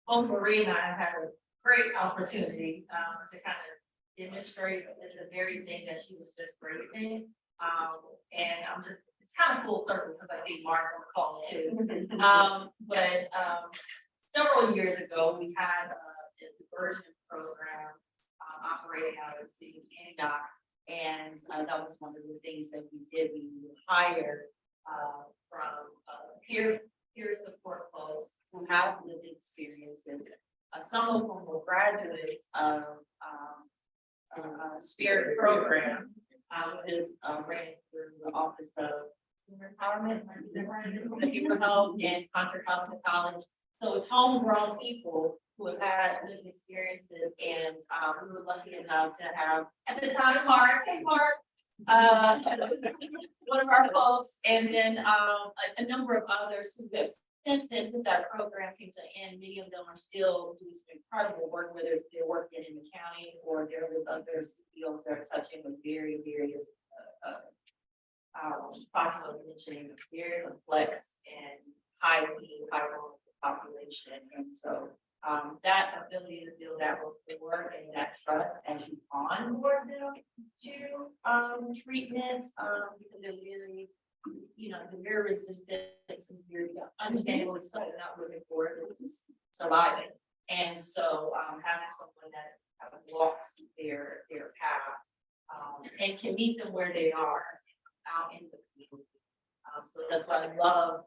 Marie and I had a great opportunity to kind of demonstrate the very thing that she was just raising. And it's kind of full circle because I think Mark on the call too. But several years ago, we had a diversion program operating out of the city of Antioch. And that was one of the things that we did. We hired from peer support folks who have lived experiences. Some of them were graduates of Spirit program, which is ran through the Office of Empowerment, and Contra Costa College. So it's homegrown people who have had lived experiences, and we were lucky enough to have at the time Mark, one of our folks, and then a number of others who have since that program came to an end. Many of them are still doing some incredible work, whether it's they're working in the county or they're with other fields that are touching with various mentioning very complex and high population. And so that ability to build that rapport and that trust as you onboard them to treatments, because they're very, they're very resistant and very understandable, so they're not looking for it, they're just surviving. And so having someone that walks their path and can meet them where they are out in the community So that's why I love,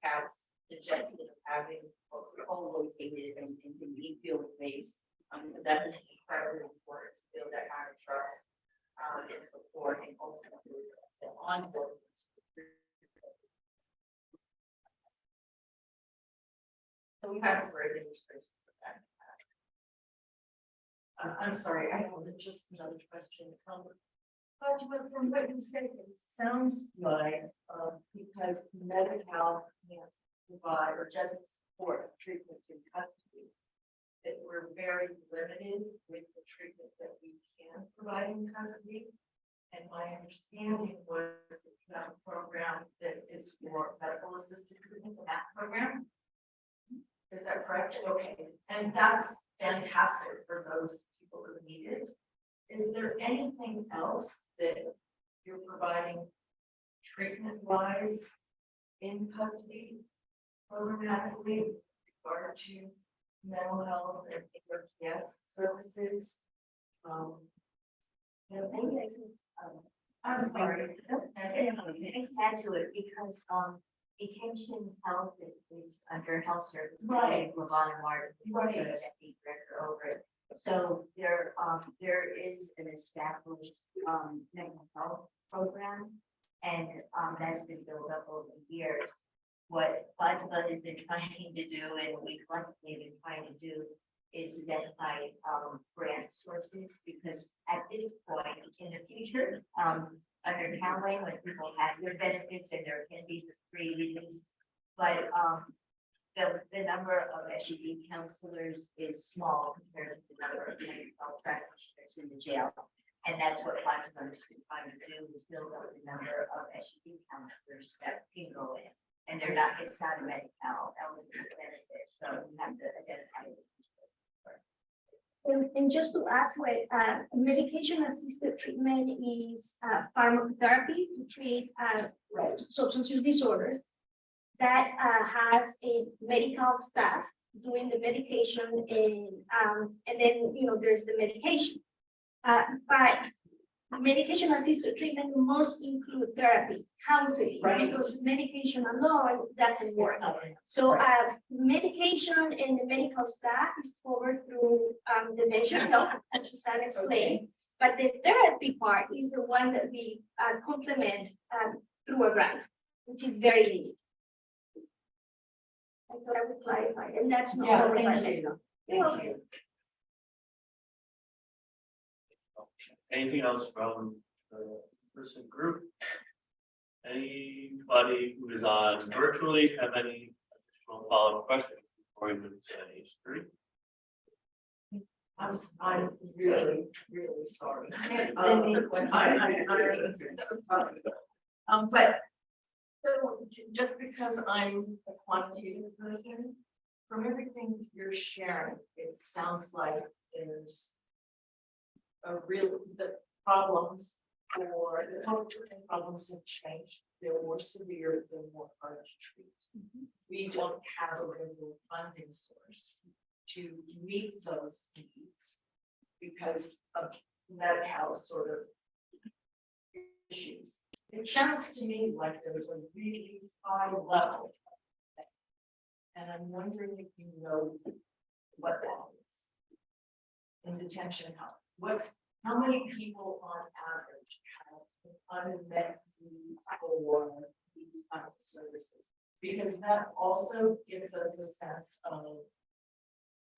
CAP's suggestion of having folks co-located and being field-based. Because that is incredibly important to build that kind of trust, and support and ultimately the onboarding. So we have some great demonstrations for that. I'm sorry, I have just another question. But from what you said, it sounds like, because Medi-Cal can't provide or doesn't support treatment in custody, that we're very limited with the treatment that we can provide in custody. And my understanding was that you have a program that is for medical assisted treatment in that program. Is that correct? Okay, and that's fantastic for those people who need it. Is there anything else that you're providing treatment wise in custody programmatically with regard to mental health and yes services? Maybe I can, I'm sorry. I said to it because, detention health is under health services. Right. Lavon and Martin. Right. The deputy director over it. So there is an established, mental health program. And, that's been built up over the years. What Fatima has been trying to do and we collectively have been trying to do is identify, grant sources, because at this point in the future, under county, when people have their benefits and there can be the free release. But the number of SUD counselors is small compared to the number of mental health practitioners in the jail. And that's what Fatima has been trying to do, is build up the number of SUD counselors that can go in. And they're not, it's not a medical eligible benefit, so we have to identify it. And just to add to it, medication-assisted treatment is pharmacotherapy to treat substance use disorders that has a medical staff doing the medication and then, there's the medication. But medication-assisted treatment must include therapy, counseling, Right. because medication alone doesn't work. So medication and the medical staff is covered through the national health, as Susanna explained. But the therapy part is the one that we complement through a grant, which is very limited. I thought I would clarify, and that's not. Yeah, covered by thank medical. you. You're Thank welcome. you. Anything else from the person group? Anybody who is on virtually have any additional follow-up questions before we move to H3? I'm really, really sorry. But so just because I'm a quantitative person, from everything you're sharing, it sounds like there's the problems or the health problems have changed. They're more severe, they're more hard to treat. We don't have a regular funding source to meet those needs because of Medi-Cal sort of issues. It sounds to me like there's a really high level. And I'm wondering if you know what that is. In detention health, how many people on average have unmet needs for these kinds of services? Because that also gives us a sense of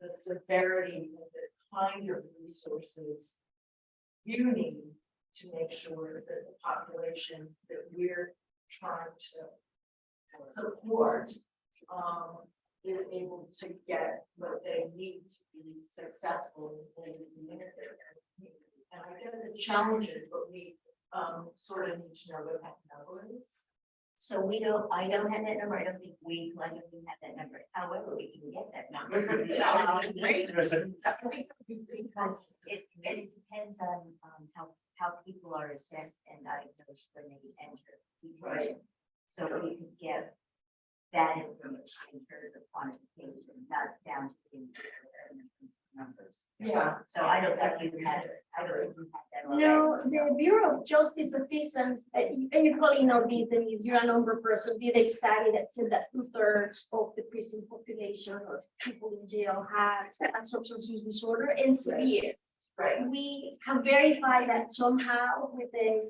the severity of the kind of resources you need to make sure that the population that we're trying to support is able to get what they need to be successful in the community. And I get the challenges, but we sort of need to know what that number is. So I don't have that number. I don't think we collectively have that number. However, we can get that number. Because it depends on how people are assessed and diagnosed when they enter. Right. So we can get that information in terms of quantification, not down to the numbers. Yeah. So I don't think you had, I don't think you had that already. No, the Bureau of Justice Assistance, and you probably know this, Denise, you're a number person, did a study that said that 2/3 of the prison population or people in jail have a substance use disorder and severe. Right. We have verified that somehow with these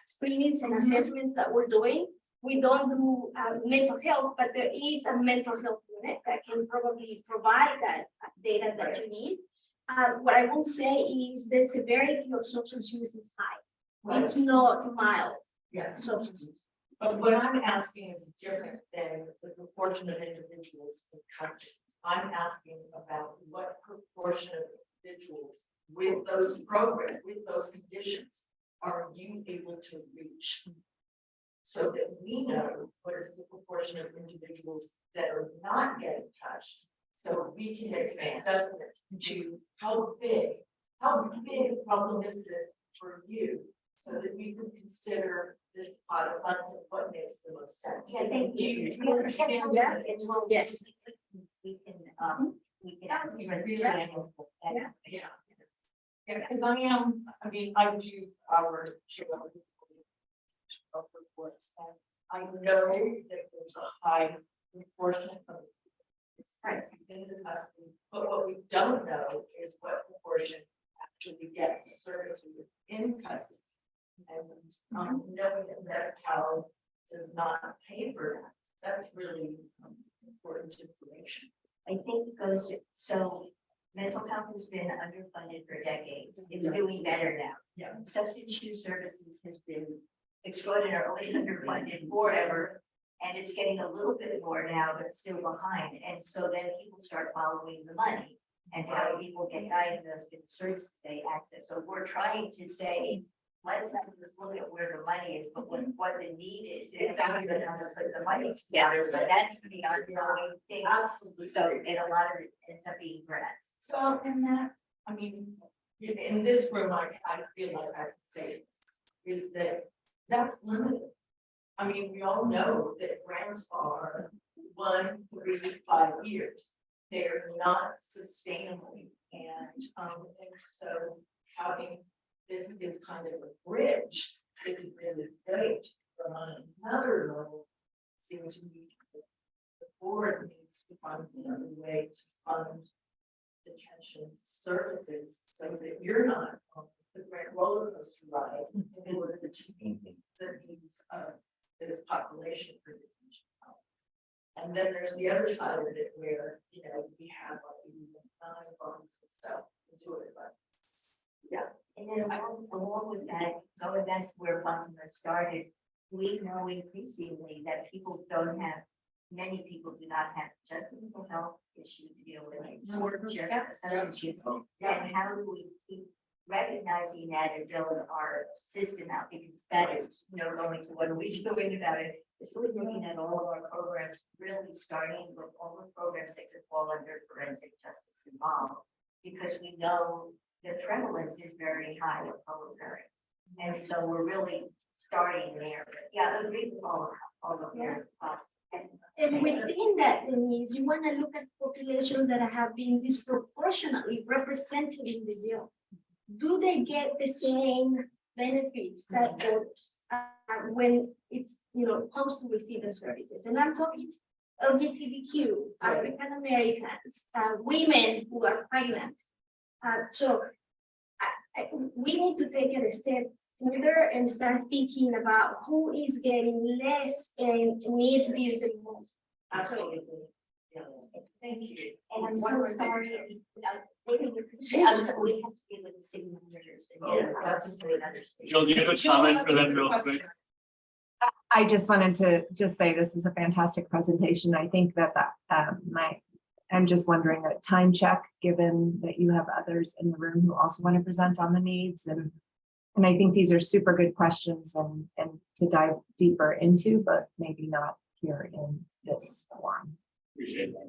screenings and assessments that we're doing. We don't do mental health, but there is a mental health unit that can probably provide that data that you need. What I will say is the severity of substance use is high. It's not mild Yes. substance use. But what I'm asking is different than the proportion of individuals in custody. I'm asking about what proportion of individuals with those programs, with those conditions, are you able to reach? So that we know what is the proportion of individuals that are not getting touched. So we can make an assessment to how big a problem is this for you? So that we can consider this pot of funds and what makes the most sense. Yeah, thank Do you. you understand that? It will, Yes. we can, Yeah. Yeah. Yeah, because I mean, I do our share of reports, and I know that there's a high proportion of it's right in the custody, but what we don't know is what proportion actually gets services in custody. And knowing that Medi-Cal does not pay for that, that's really important information. I think it goes, so mental health has been underfunded for decades. It's doing better now. Yeah. Substance use services has been extraordinarily underfunded forever. And it's getting a little bit more now, but still behind. And so then people start following the money and how people get diagnosed and the services they access. So we're trying to say, let's not just look at where the money is, but what the need is. And how we're gonna put the money together. So that's the ongoing thing. Absolutely. So, and a lot of it ends up being grants. So, and that, I mean, in this room, I feel like I could say this, is that that's limited. I mean, we all know that grants are 1, 3, 5 years. They're not sustainable. And so having this is kind of a bridge, if you really great, but on another level, seems to me the board needs to find another way to fund detention services so that you're not on the grand roller coaster ride in order to meet the needs of this population for detention. And then there's the other side of it where, you know, we have like funds and stuff to do it, but yeah. And then along with that, going back to where Fatima started, we know increasingly that people don't have, many people do not have just a mental health issue to deal with, or just a substance use. And how do we keep recognizing that and building our system out? Because that is, you know, going to what are we doing about it? It's really looking at all of our programs, really starting with all the programs that could fall under forensic justice involved. Because we know the prevalence is very high of co-occurring. And so we're really starting there. But yeah, I agree with all of your thoughts. And within that, Denise, you want to look at populations that have been disproportionately represented in the jail. Do they get the same benefits that others when it's, you know, comes to receiving services? And I'm talking LGBTQ, African Americans, women who are pregnant. So we need to take it a step further and start thinking about who is getting less and needs this the most. Absolutely. Yeah. Thank you. And I'm so sorry. Maybe you could say, I'm sorry, we have to be with the city managers. Yeah, that's great understanding. Jill, do you have a comment for them real quick? I just wanted to just say this is a fantastic presentation. I think that I'm just wondering a time check, given that you have others in the room who also want to present on the needs. And I think these are super good questions and to dive deeper into, but maybe not here in this forum. Appreciate that.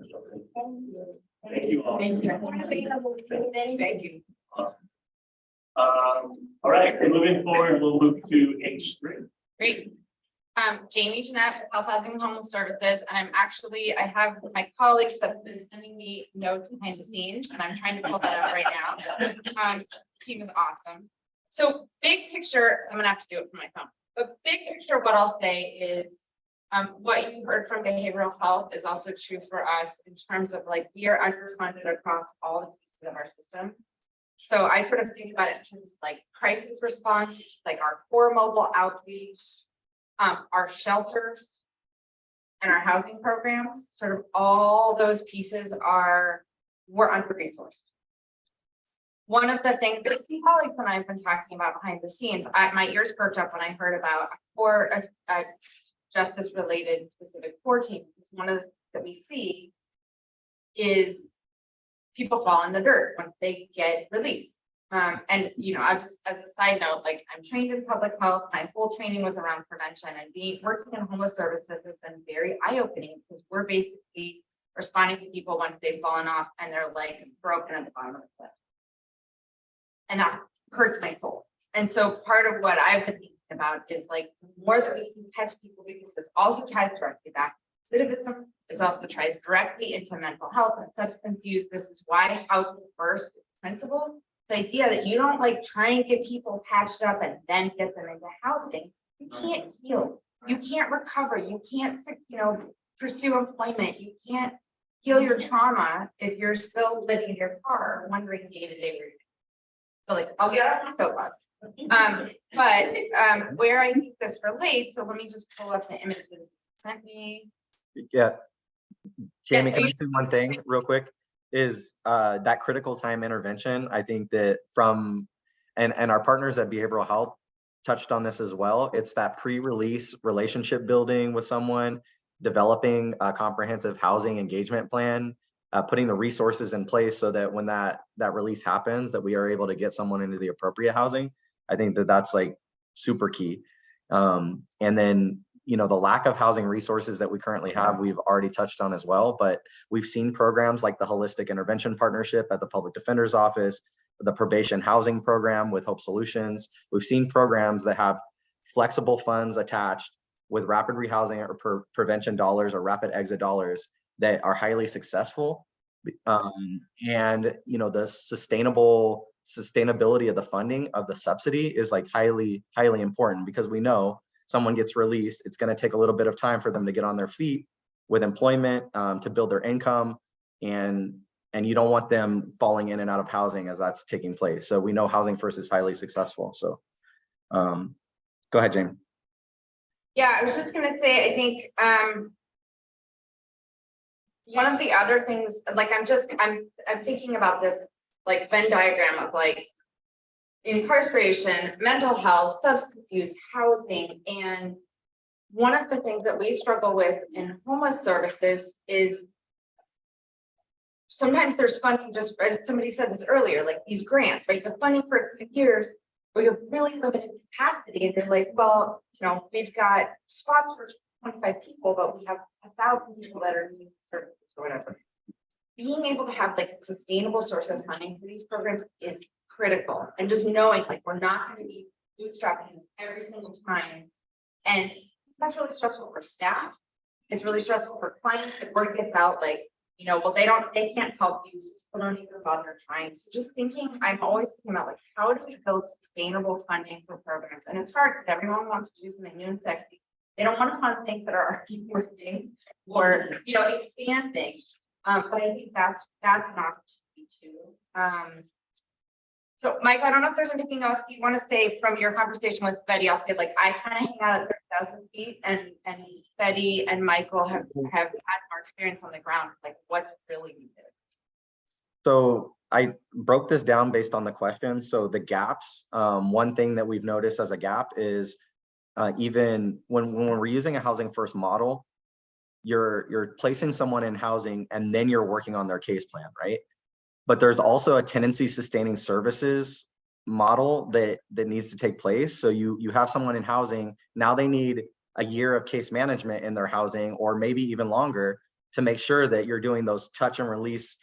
Thank you. Thank you all. Thank you. We're available if you need anything. Thank you. Awesome. All right, so moving forward, we'll move to H3. Great. Jamie Jeanette, Health Housing and Homeless Services, and I have my colleagues that have been sending me be notes behind the scenes, and I'm trying to pull that up right now. Team is awesome. So big picture, I'm gonna have to do it from my phone, but big picture, what I'll say is, what you heard from behavioral health is also true for us in terms of like, we are underfunded across all the pieces of our system. So I sort of think about it in terms of like crisis response, like our core mobile outreach, our shelters, and our housing programs, sort of all those pieces we're under-resourced. One of the things that the colleagues and I have been talking about behind the scenes, my ears perked up when I heard about a justice-related specific core team. One of the things that we see is people fall in the dirt once they get released. And you know, I just as a side note, like I'm trained in public health. My whole training was around prevention, and working in homeless services has been very eye-opening because we're basically responding to people once they've fallen off and they're like broken at the bottom of the cliff. And that hurts my soul. And so part of what I've been thinking about is like the more that we can catch people, because this also ties directly back to recidivism. This also ties directly into mental health and substance use. This is why housing first is principle. The idea that you don't like try and get people patched up and then get them into housing. You can't heal. You can't recover. You can't, you know, pursue employment. You can't heal your trauma if you're still living in your car, wondering day to day. So like, I'll get on my soapbox. But where I think this relates, so let me just pull up the images you sent me. Yeah. Jamie, Yes, can I say one thing real quick? Is that critical time intervention. I think that and our partners at Behavioral Health touched on this as well. It's that pre-release relationship building with someone, developing a comprehensive housing engagement plan, putting the resources in place so that when that release happens, that we are able to get someone into the appropriate housing. I think that that's like super key. And then, you know, the lack of housing resources that we currently have, we've already touched on as well, but we've seen programs like the Holistic Intervention Partnership at the Public Defender's Office, the probation housing program with Hope Solutions. We've seen programs that have flexible funds attached with rapid rehousing or prevention dollars or rapid exit dollars that are highly successful. And, you know, the sustainability of the funding of the subsidy is like highly important, because we know someone gets released, it's going to take a little bit of time for them to get on their feet with employment, to build their income, and you don't want them falling in and out of housing as that's taking place. So we know Housing First is highly successful. So go ahead, Jamie. Yeah, I was just going to say, I think one of the other things, like I'm thinking about this like Venn diagram of like incarceration, mental health, substance use, housing. And one of the things that we struggle with in homeless services is sometimes there's funding, just somebody said this earlier, like these grants, right? The funding for years where you have really limited capacity, and you're like, well, you know, we've got spots for 25 people, but we have 1,000 people that are needing services or whatever. Being able to have like a sustainable source of funding for these programs is critical, and just knowing like we're not going to be bootstrapping this every single time, and that's really stressful for staff. It's really stressful for clients. If word gets out, like, you know, well, they can't help you, so people don't even bother trying. So just thinking, I'm always thinking about like, how do we build sustainable funding for programs? And it's hard because everyone wants to do something new and sexy. They don't want to fund things that are already working, or, you know, expand things. But I think that's an opportunity too. So Mike, I don't know if there's anything else you want to say from your conversation with Betty. I'll say, like, I kind of hang out at 30,000 feet, and Betty and Michael have had more experience on the ground, like what's really needed. So I broke this down based on the questions. So the gaps, one thing that we've noticed as a gap is even when we're using a housing first model, you're placing someone in housing and then you're working on their case plan, right? But there's also a tenancy sustaining services model that needs to take place. So you have someone in housing, now they need a year of case management in their housing, or maybe even longer, to make sure that you're doing those touch and release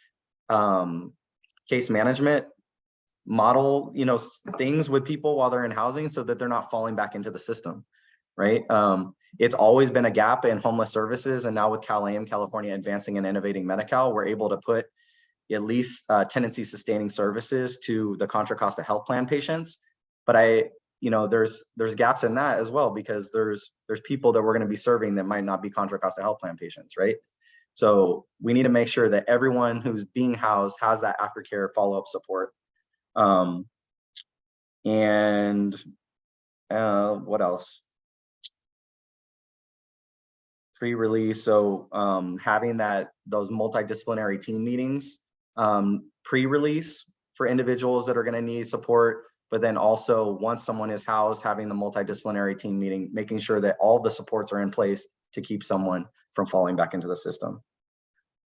case management model, things with people while they're in housing, so that they're not falling back into the system, right? it's always been a gap in homeless services. And now with CalAIM, California Advancing and Innovating Medi-Cal, we're able to put at least tenancy sustaining services to the Contra Costa health plan patients. But there's gaps in that as well, because there's people that we're going to be serving that might not be Contra Costa health plan patients, right? So we need to make sure that everyone who's being housed has that aftercare follow-up support. What else? Pre-release. So having those multidisciplinary team meetings pre-release for individuals that are going to need support, but then also once someone is housed, having the multidisciplinary team meeting, making sure that all the supports are in place to keep someone from falling back into the system.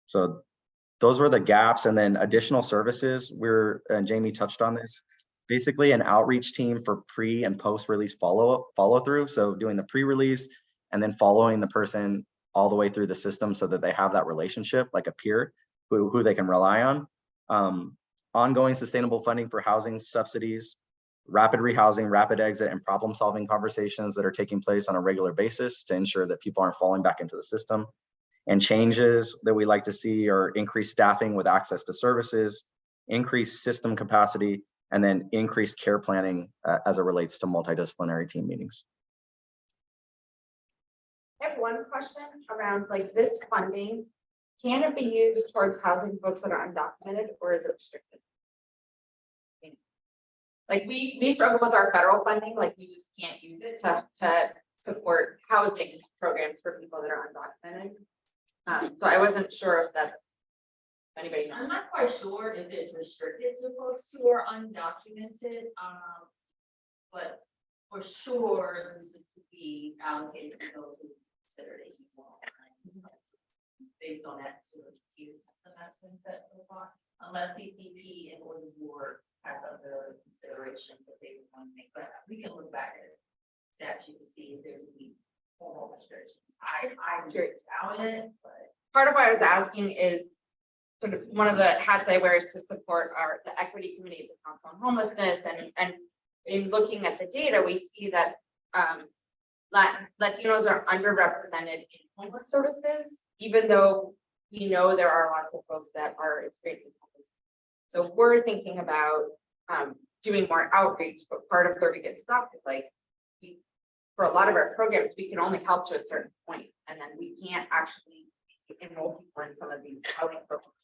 So those were the gaps. And then additional services, and Jamie touched on this, basically an outreach team for pre and post-release follow through. So doing the pre-release and then following the person all the way through the system so that they have that relationship, like a peer who they can rely on. Ongoing sustainable funding for housing subsidies, rapid rehousing, rapid exit, and problem-solving conversations that are taking place on a regular basis to ensure that people aren't falling back into the system. And changes that we like to see are increased staffing with access to services, increased system capacity, and then increased care planning as it relates to multidisciplinary team meetings. I have one question around like this funding. Can it be used towards housing folks that are undocumented, or is it restricted? Like we struggle with our federal funding, like we just can't use it to support housing programs for people that are undocumented. So I wasn't sure if that anybody knows. I'm not quite sure if it's restricted to folks who are undocumented, but for sure, this is to be allocated to those who consider it based on that sort of tier system that's been set so far, unless CCP and or the board have other considerations that they would want to make. But we can look back at statute to see if there's any formal restrictions. I'm curious about it, but Part of why I was asking is sort of one of the hats I wear is to support the equity committee of the Council on Homelessness, and in looking at the data, we see that Latinos are underrepresented in homeless services, even though we know there are lots of folks that are experiencing homelessness. So we're thinking about doing more outreach, but part of where we get stuck is like, for a lot of our programs, we can only help to a certain point, and then we can't actually enroll people in some of these housing programs.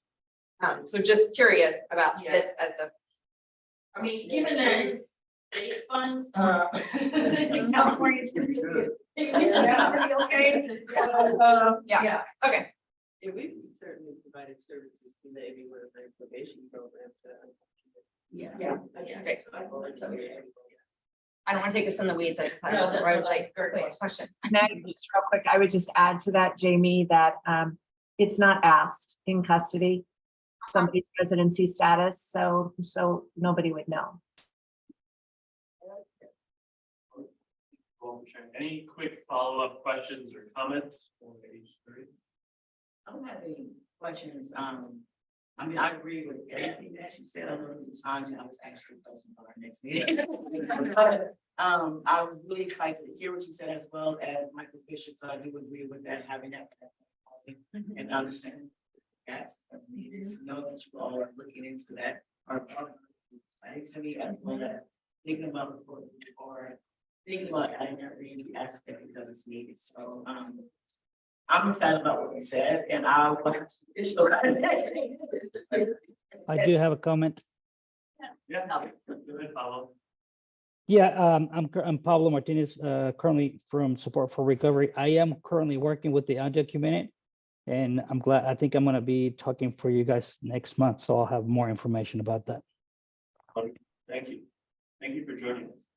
So just curious about this as a. I mean, given that it's state funds, California's pretty good. We should have pretty okay. Yeah. Okay. Yeah, we certainly provided services to maybe with a probation program to. Yeah. Okay. I don't want to take us in the weeds. I would like question. Maggie, just real quick, I would just add to that, Jamie, that it's not asked in custody, somebody's residency status, so nobody would know. Any quick follow-up questions or comments for H3? I don't have any questions. I mean, I agree with everything that she said. I know it's time, I was actually talking about our next meeting. But I was really excited to hear what you said as well as Michael Bishop, so I do agree with that, having that and understand that's needed. So know that you all are looking into that. Are exciting to me as well as thinking about or thinking about adding that reading aspect because it's needed. So I'm excited about what you said, and I'll. I do have a comment. Yeah, go ahead, Pablo. Yeah, I'm Pablo Martinez, currently from Support for Recovery. I am currently working with the undocumented, and I think I'm going to be talking for you guys next month, so I'll have more information about that. Thank you. Thank you for joining us.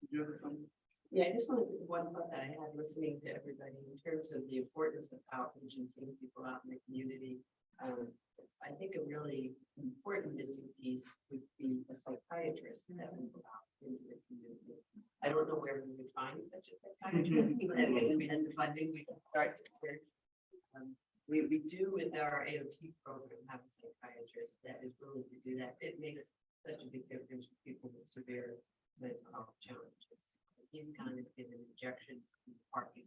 Did you have a comment? Yeah, I just wanted one thought that I had listening to everybody in terms of the importance of outreach and seeing people out in the community. I think a really important missing piece would be a psychiatrist that would go out into the community. I don't know where we would find such a psychiatrist, even if we had the funding, we could start to work. We do with our AOT program have a psychiatrist that is willing to do that. It makes such a big difference for people with severe mental health challenges. he's kind of given injections in parking.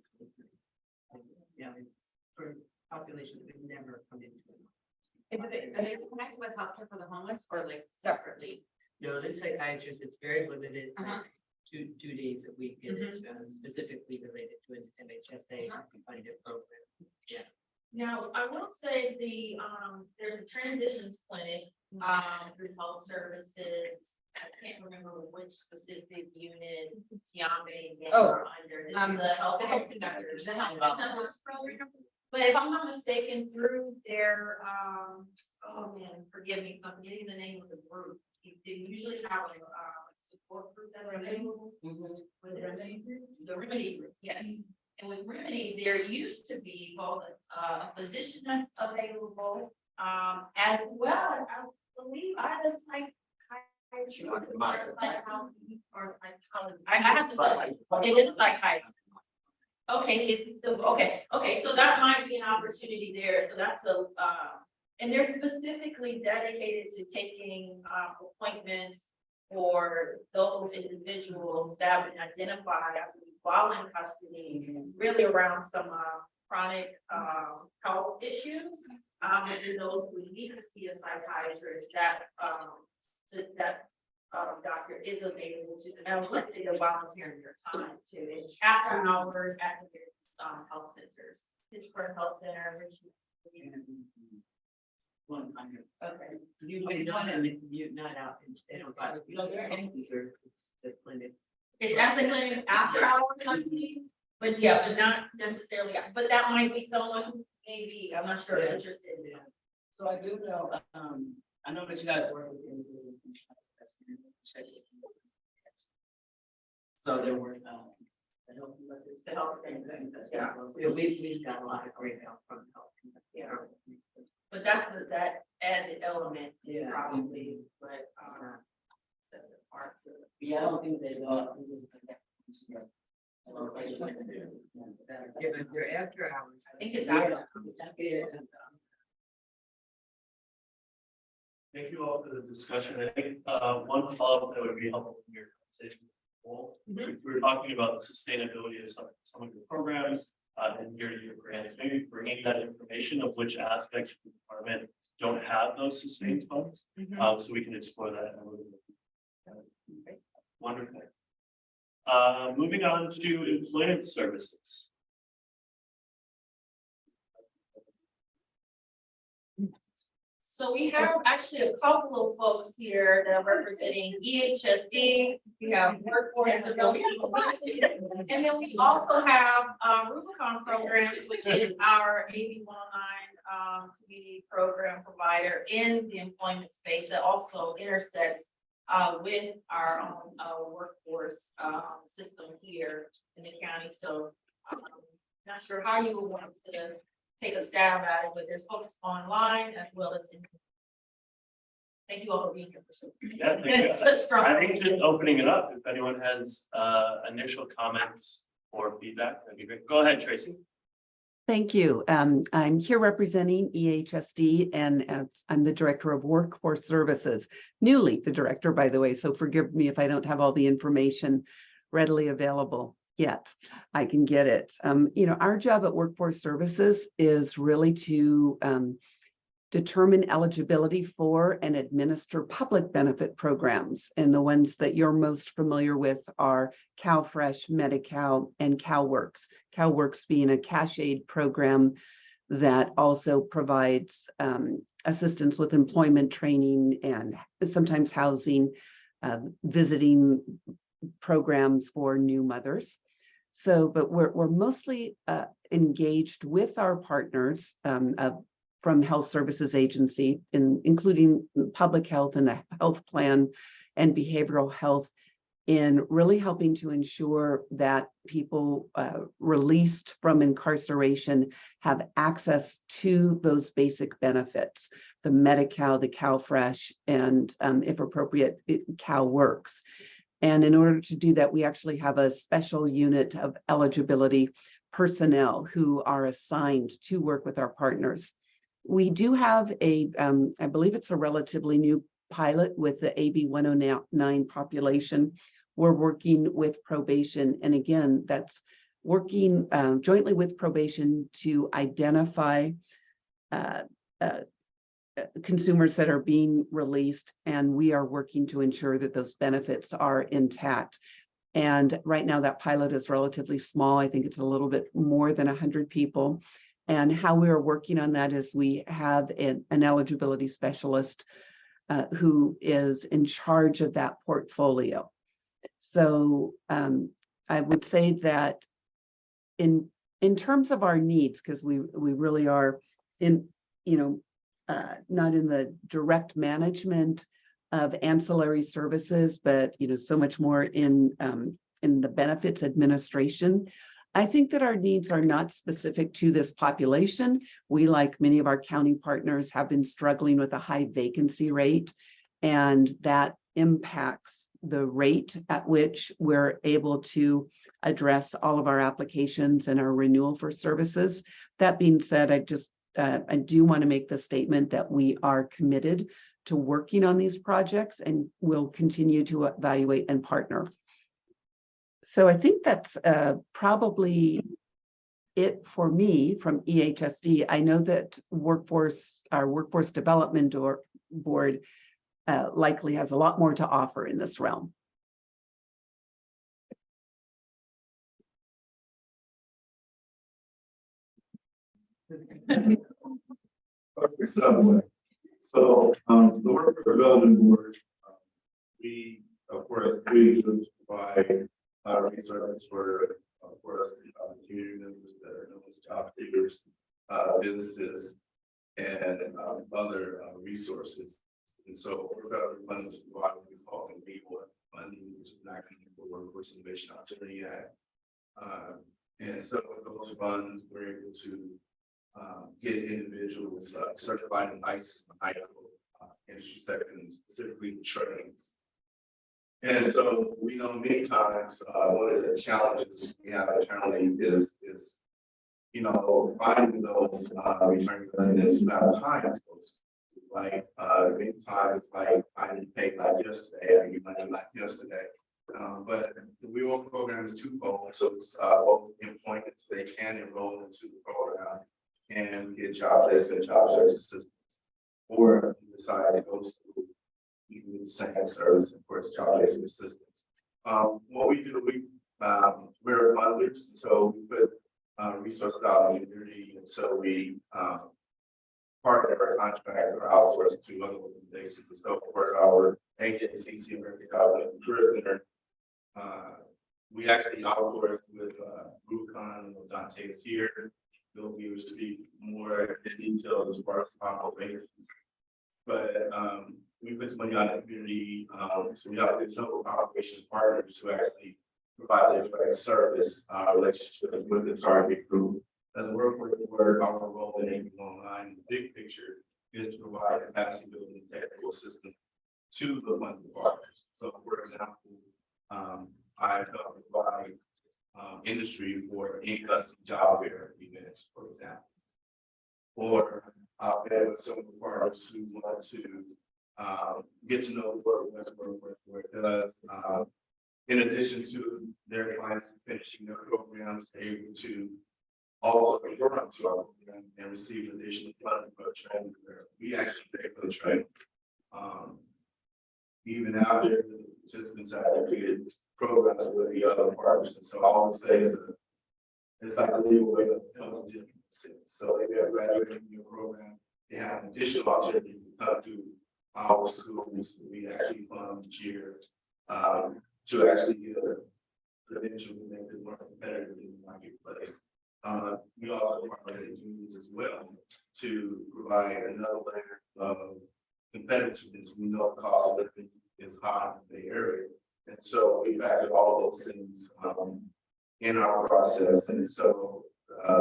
Yeah, for population that would never come into it. Are they connected with healthcare for the homeless or like separately? No, this psychiatrist, it's very limited, Uh-huh. two days a week, and it's specifically related to an MHSA funded program. Yeah. Now, I will say there's a transitions clinic, through health services. I can't remember which specific unit Tiambe and Oh, are under. This is the health conductors. The health conductors program. But if I'm not mistaken, through their, oh man, forgive me, 'cause I'm forgetting the name of the group. They usually have a, support group that's available. Was it Remedy Group? The Remedy Group, yes. And with Remedy, there used to be both a physician that's available, as well as, I believe, I was like. I have to, it is like, okay, okay, so that might be an opportunity there, so that's and they're specifically dedicated to taking, appointments for those individuals that have been identified, I believe, while in custody, really around some, chronic, health issues. And then those who need to see a psychiatrist, that doctor is available to them, let's say they're volunteering their time to, and after hours at the various, health centers, Pittsburgh Health Center, Richmond. One hundred. Okay. You not in, you not out, they don't, you know, they're here, it's the clinic. It's at the clinic after hours, I believe, but yeah, but not necessarily, but that might be someone who maybe, I'm not sure, interested in. So I do know, I know that you guys work with individuals. So there were, The health thing, yeah. Yeah, we've got a lot of great help from health. Yeah. But that's, that added element is Yeah. probably, but, that's a part of. Yeah, I don't think they know. Yeah, but they're after hours. I think it's out. Thank you all for the discussion. I think one follow-up that would be helpful in your conversation. We were talking about the sustainability of some of your programs and year-to-year grants, maybe bringing that information of which aspects of the department don't have those sustained funds, so we can explore that in a little bit. Wonderful. Moving on to employment services. So we have actually a couple of folks here that are representing EHSD, we have workforce development. And then we also have Rubicon Programs, which is our AB 109 community program provider in the employment space that also intersects with our own workforce system here in the county. So not sure how you would want to take a stab at it, but there's folks online as well as in. Thank you all for being here. Yeah, thank you. Such strong. I think just opening it up, if anyone has initial comments or feedback, that'd be great. Go ahead, Tracy. Thank you. I'm here representing EHSD, and I'm the Director of Workforce Services. Newly the director, by the way, so forgive me if I don't have all the information readily available yet. I can get it. Our job at Workforce Services is really to determine eligibility for and administer public benefit programs. And the ones that you're most familiar with are CalFresh, Medi-Cal, and CalWorks. CalWorks being a cash aid program that also provides assistance with employment training and sometimes housing, visiting programs for new mothers. So, but we're mostly engaged with our partners from Health Services Agency, including public health and the health plan and behavioral health, in really helping to ensure that people released from incarceration have access to those basic benefits, the Medi-Cal, the CalFresh, and if appropriate, CalWorks. And in order to do that, we actually have a special unit of eligibility personnel who are assigned to work with our partners. We do have I believe it's a relatively new pilot with the AB 109 population, we're working with probation. And again, that's working jointly with probation to identify consumers that are being released, and we are working to ensure that those benefits are intact. And right now that pilot is relatively small. I think it's a little bit more than 100 people. And how we are working on that is we have an eligibility specialist who is in charge of that portfolio. So I would say that in terms of our needs, because we really are in, not in the direct management of ancillary services, but so much more in the benefits administration. I think that our needs are not specific to this population. We, like many of our county partners, have been struggling with a high vacancy rate, and that impacts the rate at which we're able to address all of our applications and our renewal for services. That being said, I do want to make the statement that we are committed to working on these projects and will continue to evaluate and partner. So I think that's probably it for me from EHSD. I know that our workforce development board likely has a lot more to offer in this realm. Okay, so the Workforce Development Board, we of course we provide resources for of course community members that are known as job seekers, businesses, and other resources. And so we're federally funded to provide what we call people funding, which is an acronym for Workforce Innovation Opportunity Act. And so with those funds, we're able to get individuals certified in licensed industry sectors, specifically trainings. And so we know many times one of the challenges we have internally is finding those returning residents who have time to go to school. Like many times it's like I need to pay like yesterday, I need money like yesterday. But the WIO program is twofold, so it's both employment, so they can enroll into the program and get job placement, job search assistance, or decide to go to school, even with the same service, of course, job placement assistance. What we do, we're funders, so we put resources out in the community, and so we partner our contract or outsource to other organizations. And so for our agency, American College of Career Center, we actually outsource with Rucon, Dante is here. They'll be able to speak more in detail as far as operations. But we put money on the community, so we have additional operations partners who actually provide a direct service relationship with the target group. As a workforce board, our role in Aiming Online, the big picture is to provide capacity building technical assistance to the funding partners. So, for example, I help provide industry for in-custody job fair events, for example. Or I've been with some partners who want to get to know what does. In addition to their clients finishing their programs, able to also refer up to our program and receive additional funding for training. We actually pay for the training. Even after the participants have completed programs with the other partners. And so I would say it's like a legal way of helping them. So if they're graduating from your program, they have additional opportunity to come to our schools. We actually fund each year to actually get a credential to make it more competitive in the marketplace. We also partner with unions as well to provide another layer of competitiveness. We know the cost of living is high in the area. And so we factor all of those things in our process. And so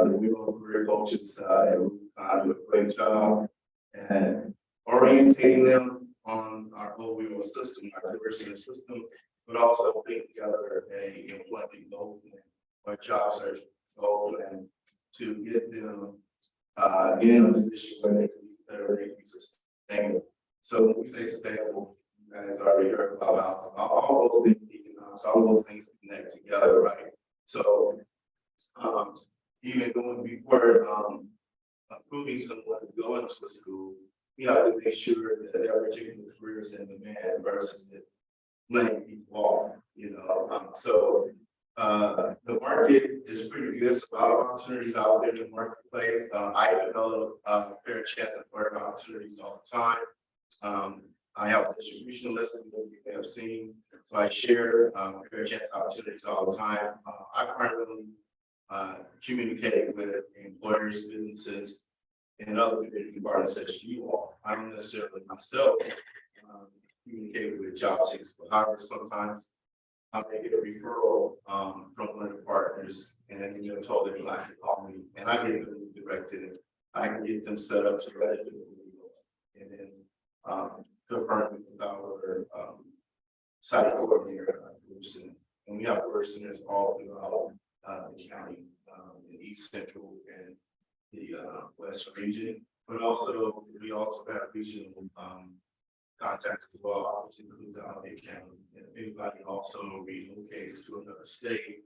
we will career coaches do a great job and orientating them on our whole WIO system, our diversity system, but also putting together a employment goal plan or job search goal plan to get them in a position where they can be sustainable. So when we say sustainable, you guys already heard about all those things, So all those things connect together, right? So, even going before, approving someone to go into a school, we have to make sure that their particular career is in demand versus letting people off, you know, so. The market is pretty good. There's a lot of opportunities out there in the marketplace. I develop fair chance of work opportunities all the time. I have a distribution list that you may have seen, so I share fair chance opportunities all the time. I primarily communicate with employers, businesses, and other community partners such as you all. I don't necessarily myself communicate with job seekers, but however, sometimes I may get a referral from one of the partners, and then told them I can call me, and I get them directed. I can get them set up to register, and then confirm with our site coordinator, Wilson. And we have personnel all throughout the county, in East Central and the West region, but also we also have regional contacts as well, which includes out the county. And if anybody also relocates to another state,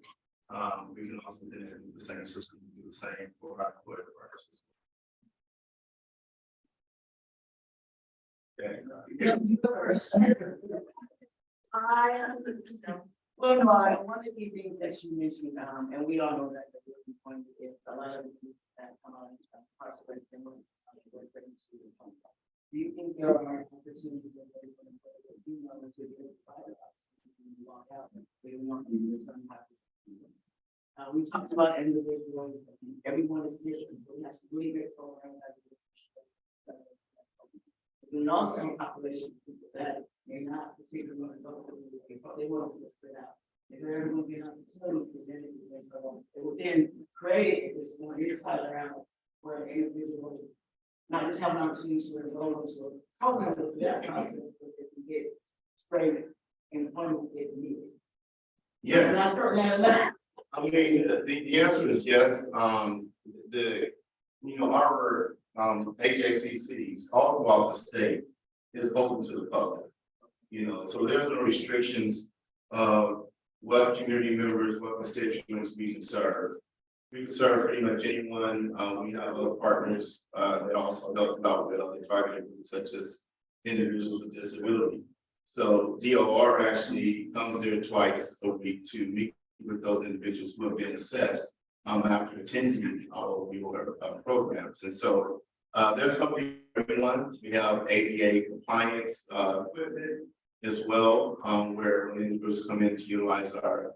we can also then do the same system, do the same for our employer partners. Okay. Well, no, one of the things that you mentioned, and we all know that the really point is a lot of the people that come out and incarcerate them with something very student. Do you think there are opportunities that they can do to get private opportunities to walk out? They want to do some type of. We talked about individuals, everyone is different, so we have some really great programs. We also have a population of people that may not particularly want to go to the, but they want to spread out. If they're going to be an opportunity presented to them, so it will then create this inside around where individuals not just have an opportunity to enroll into a program with that content, but they can get straight employment if needed. Yes. I mean, the answer is yes. Our AJCCs all throughout the state is open to the public. So there's no restrictions of what community members, what constituents we can serve. We can serve pretty much anyone. We have other partners that also help out with other targeted groups, such as individuals with disability. So DOR actually comes there twice a week to meet with those individuals who have been assessed after attending our programs. And so there's something for everyone. We have ADA compliance equipment as well, where when individuals come in to utilize our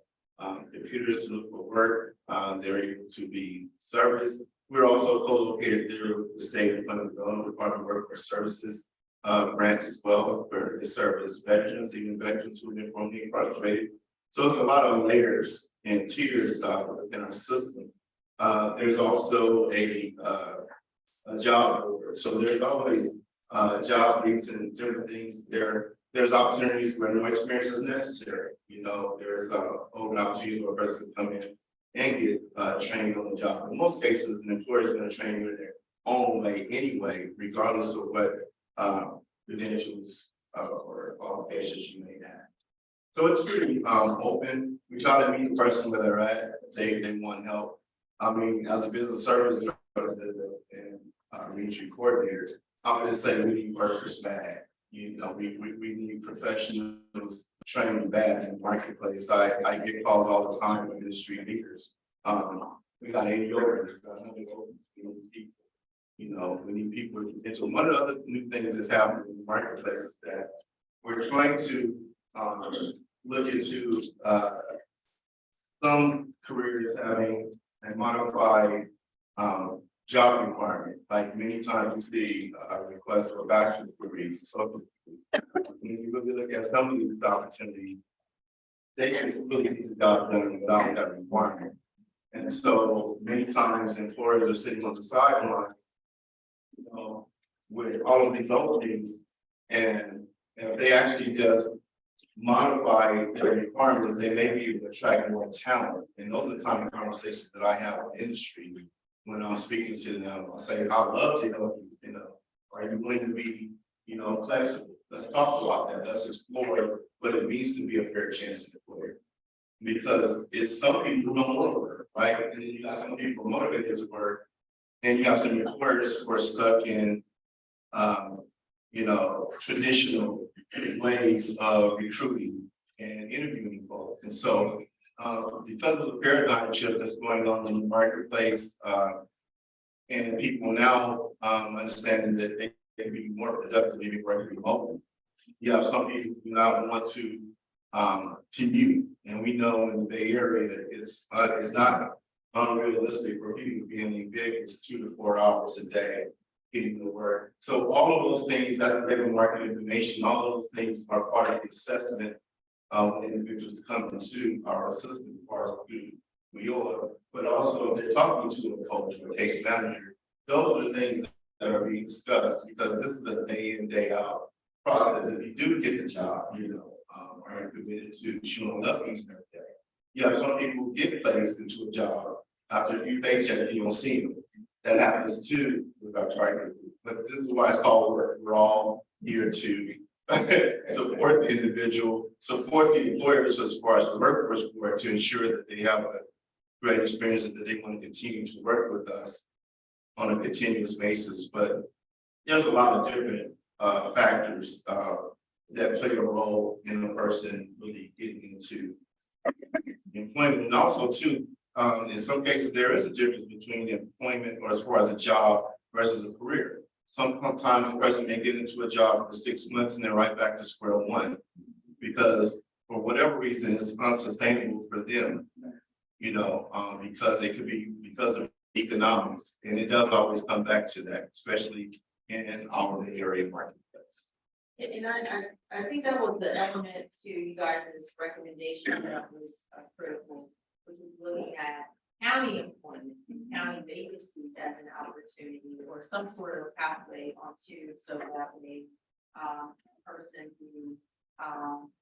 computers to look for work, they're able to be serviced. We're also co-located through the State Employment Development Department of Workforce Services branch as well, where they serve as veterans, even veterans who have been formerly incarcerated. So it's a lot of layers and tiers within our system. There's also a job board. So there's always job needs and different things there. There's opportunities where no experience is necessary. There's open opportunities where a person can come in and get trained on the job. In most cases, an employer is going to train you in their own way anyway, regardless of what credentials or qualifications you may have. So it's pretty open. We try to meet the person where they're at. They want help. I mean, as a business service representative and reentry coordinator, I'm going to say we need workers bad. We need professionals trained bad in the marketplace. I get calls all the time from industry leaders. We got 80 openers, we got 100 people. We need people with potential. One of the other new things that's happening in the marketplace is that we're trying to look into some careers having a modified job requirement. Like many times we see requests for bachelor's degrees. So when you really look at some of these opportunities, they can really get the job done without that requirement. And so many times employers are sitting on the sideline, with all of these openings, and if they actually just modify their requirements, they may be able to attract more talent. And those are the kind of conversations that I have with industry when I'm speaking to them. I say, I'd love to help you, are you willing to be, flexible? Let's talk about that. Let's explore what it means to be a fair chance employer. Because it's some people who don't want to work, right? And then you got some people who are motivated to work. And you have some employers who are stuck in, traditional ways of recruiting and interviewing folks. And so, because of the paradigm shift that's going on in the marketplace, and people now understanding that they can be more productive even working remotely. You have some people who do not want to commute, and we know in the Bay Area it's not unrealistic for people to be in the vehicles 2 to 4 hours a day getting to work. So all of those things, that's labor market information, all of those things are part of the assessment of individuals to come into our system as far as to New York, but also they're talking to a coach or case manager. Those are the things that are being discussed because this is a day in, day out process. If you do get the job, are you committed to showing up each and every day? You have some people who get placed into a job after a few paychecks, you don't see them. That happens too with our target group. But this is why it's called work. We're all here to support the individual, support the employers as far as the workforce board to ensure that they have a great experience and that they want to continue to work with us on a continuous basis. But there's a lot of different factors that play a role in a person really getting into employment. And also too, in some cases, there is a difference between employment or as far as a job versus a career. Sometimes a person may get into a job for 6 months and then right back to square one because for whatever reason, it's unsustainable for them, because it could be because of economics. And it does always come back to that, especially in our Bay Area marketplace. And I think that was the element to you guys' recommendation that was critical, which was looking at county employment, county vacancies as an opportunity or some sort of pathway onto so that a person who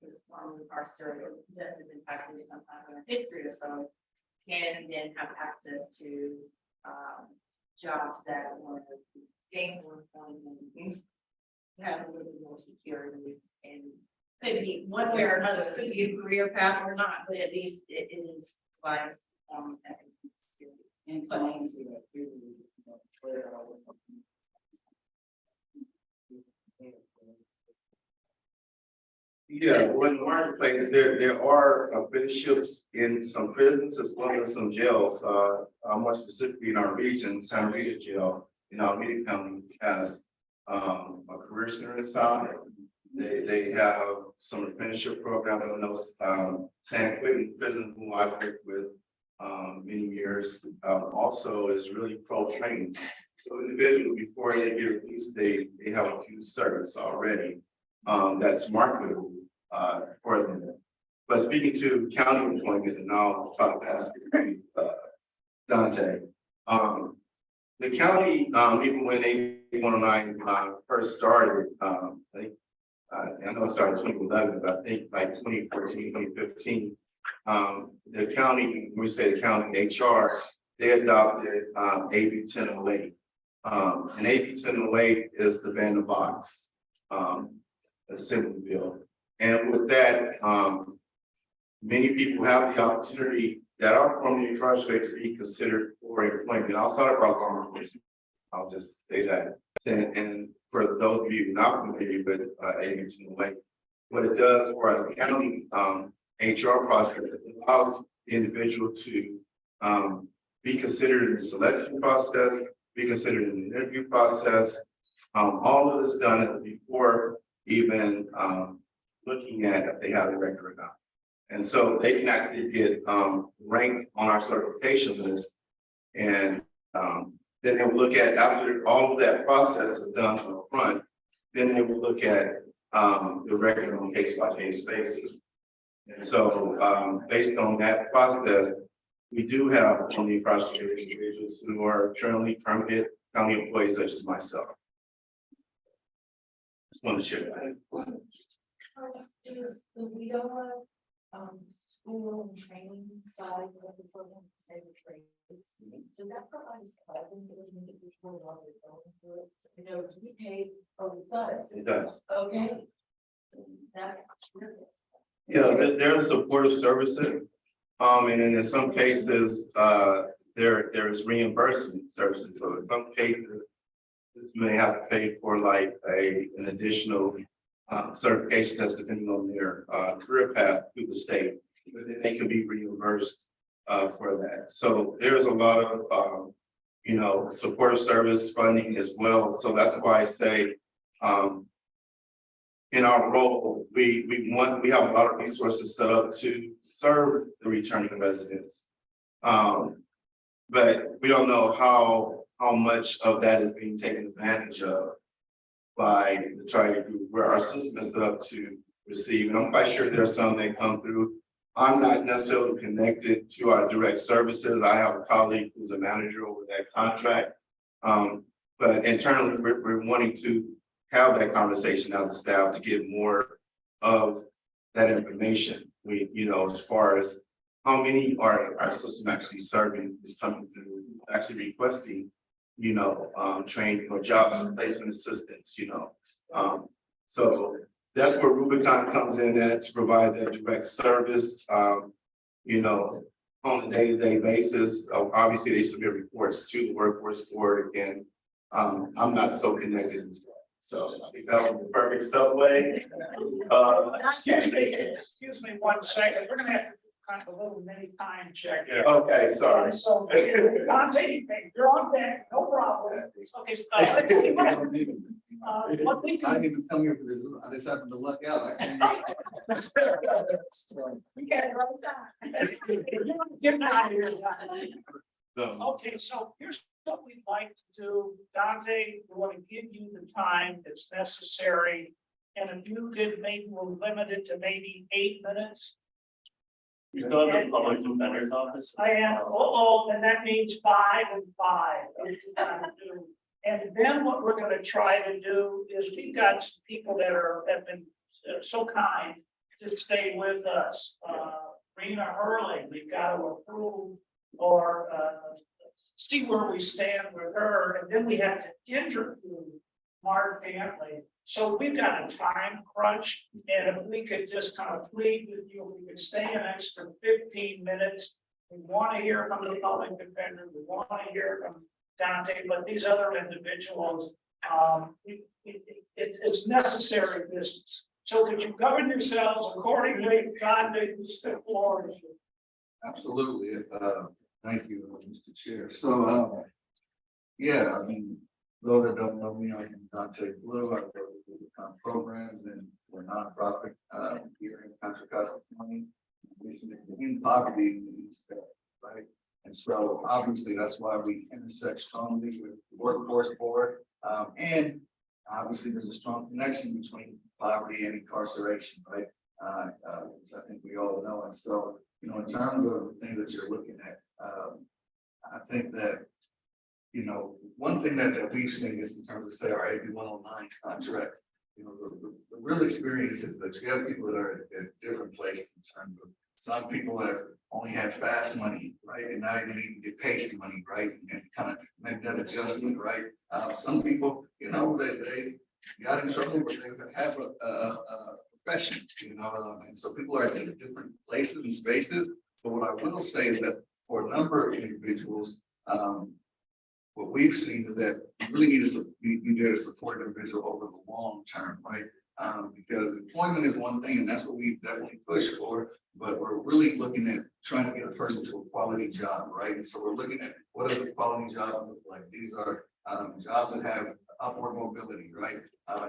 is formerly incarcerated, just as impacted sometime in their history or so, can then have access to jobs that want to gainful employment, has a little bit more security, and could be one way or another, it could be a career path or not, but at least it is provides security. And so, yeah, well, in the marketplace, there are apprenticeships in some prisons as well as some jails. More specifically in our region, San Rita Jail in Alameda County has a career center inside. They have some apprenticeship programs in those San Quentin prison who I worked with many years. Also is really pro-training. So individuals before they get released, they have a few certs already that's marketable for them. But speaking to county employment, and I'll try to pass it to Dante. The county, even when 8109 first started, I know it started in 2011, but I think like 2014, 2015, the county, when we say the county HR, they adopted AB 1008. And AB 1008 is the ban the box assembly bill. And with that, many people have the opportunity that are formerly incarcerated to be considered for employment outside of our government. I'll just say that. And for those of you not familiar with AB 1008, what it does for us, the county HR process, it allows the individual to be considered in the selection process, be considered in the interview process. All of this done before even looking at if they have a record or not. And so they can actually get ranked on our certification list. And then they will look at, after all of that process is done up front, then they will look at the record on a case-by-case basis. And so based on that process, we do have only prosecuted individuals who are currently permanent county employees such as myself. Just want to share that. Is the WIDOA school and training side of the program, say the trade? Does that provide stipend for the individual while they're going through it? You know, does he pay? Oh, it does. It does. Okay. That's terrific. Yeah, there's supportive services And then in some cases, there's reimbursement services. So in some cases, this may have to pay for like an additional certification test depending on their career path through the state. But then they can be reimbursed for that. So there's a lot of supportive service funding as well. So that's why I say in our role, we have a lot of resources set up to serve the returning residents. But we don't know how much of that is being taken advantage of by the Tri-Group, where our system is set up to receive. And I'm quite sure there are some that come through. I'm not necessarily connected to our direct services. I have a colleague who's a manager over that contract. But internally, we're wanting to have that conversation as a staff to get more of that information. As far as how many are our system actually serving is coming through, actually requesting, training or jobs and placement assistance, so that's where Rubicon comes in at to provide that direct service, on a day-to-day basis. Obviously, they submit reports to the workforce board. Again, I'm not so connected to stuff. So I think that was the perfect segue. Excuse me 1 second. We're gonna have to do kind of a little mini time check. Okay, sorry. So, Dante, you're on deck, no problem. Okay, so, let's see what we I can, didn't even come here for this. I just happened to luck out. we can't run time. Get out of here. Okay, so here's what we'd like to do. Dante, we want to give you the time that's necessary. And if you could, maybe we'll limit it to maybe 8 minutes. We still have the public defender's office. I am, and that means 5 and 5. That's what we're trying to do. And then what we're gonna try to do is we've got some people that have been so kind to stay with us. Rena Hurley, we've got to approve or see where we stand with her. And then we have to interview Mark Dantley. So we've got a time crunch, and if we could just kind of plead with you, if we could stay an extra 15 minutes. We want to hear from the public defender, we want to hear from Dante, but these other individuals, it's necessary business. So could you govern yourselves accordingly? Dante, the floor is yours. Absolutely. Thank you, Mr. Chair. So, yeah, I mean, those that don't know me, I'm Dante Blue. I work with the programs and we're a nonprofit here in Contra Costa County. In poverty in the East Bay, right? And so obviously that's why we intersect strongly with the workforce board. And obviously there's a strong connection between poverty and incarceration, right? Which I think we all know. And so, in terms of the things that you're looking at, I think that, one thing that we've seen is in terms of say our AB 109 contract, the real experience is that you have people that are at different places in terms of some people have only had fast money, right? And now you're gonna need to get paced money, right? And kind of make that adjustment, right? Some people, they got in trouble, but they have a profession, and so people are in different places and spaces. But what I will say is that for a number of individuals, what we've seen is that you really need to be there to support an individual over the long term, right? Because employment is one thing, and that's what we definitely push for. But we're really looking at trying to get a person to a quality job, right? And so we're looking at what does a quality job look like? These are jobs that have upward mobility, right?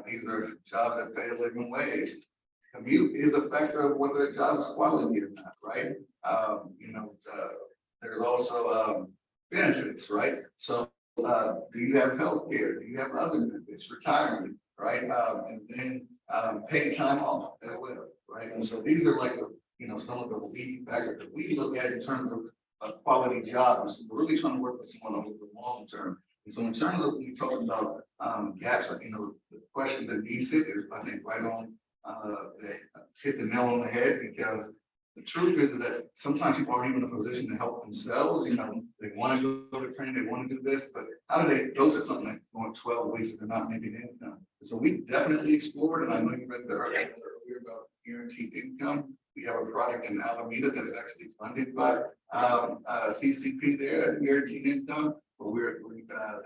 These are jobs that pay a living wage. Commute is a factor of whether a job is quality or not, right? There's also benefits, right? So do you have health care? Do you have other benefits, retirement, right? And then paid time off as well, right? And so these are like some of the leading factors that we look at in terms of a quality jobs. We're really trying to work with someone over the long term. And so in terms of when you talk about gaps, the question that we sit is, I think, right on, hit the nail on the head, because the truth is that sometimes people aren't even in a position to help themselves. They want to go to training, they want to do this, but how do they go to something that's going 12 weeks if they're not making income? So we definitely explored, and I know you read the earlier about guaranteed income. We have a project in Alameda that is actually funded by CCP there, guaranteed income. But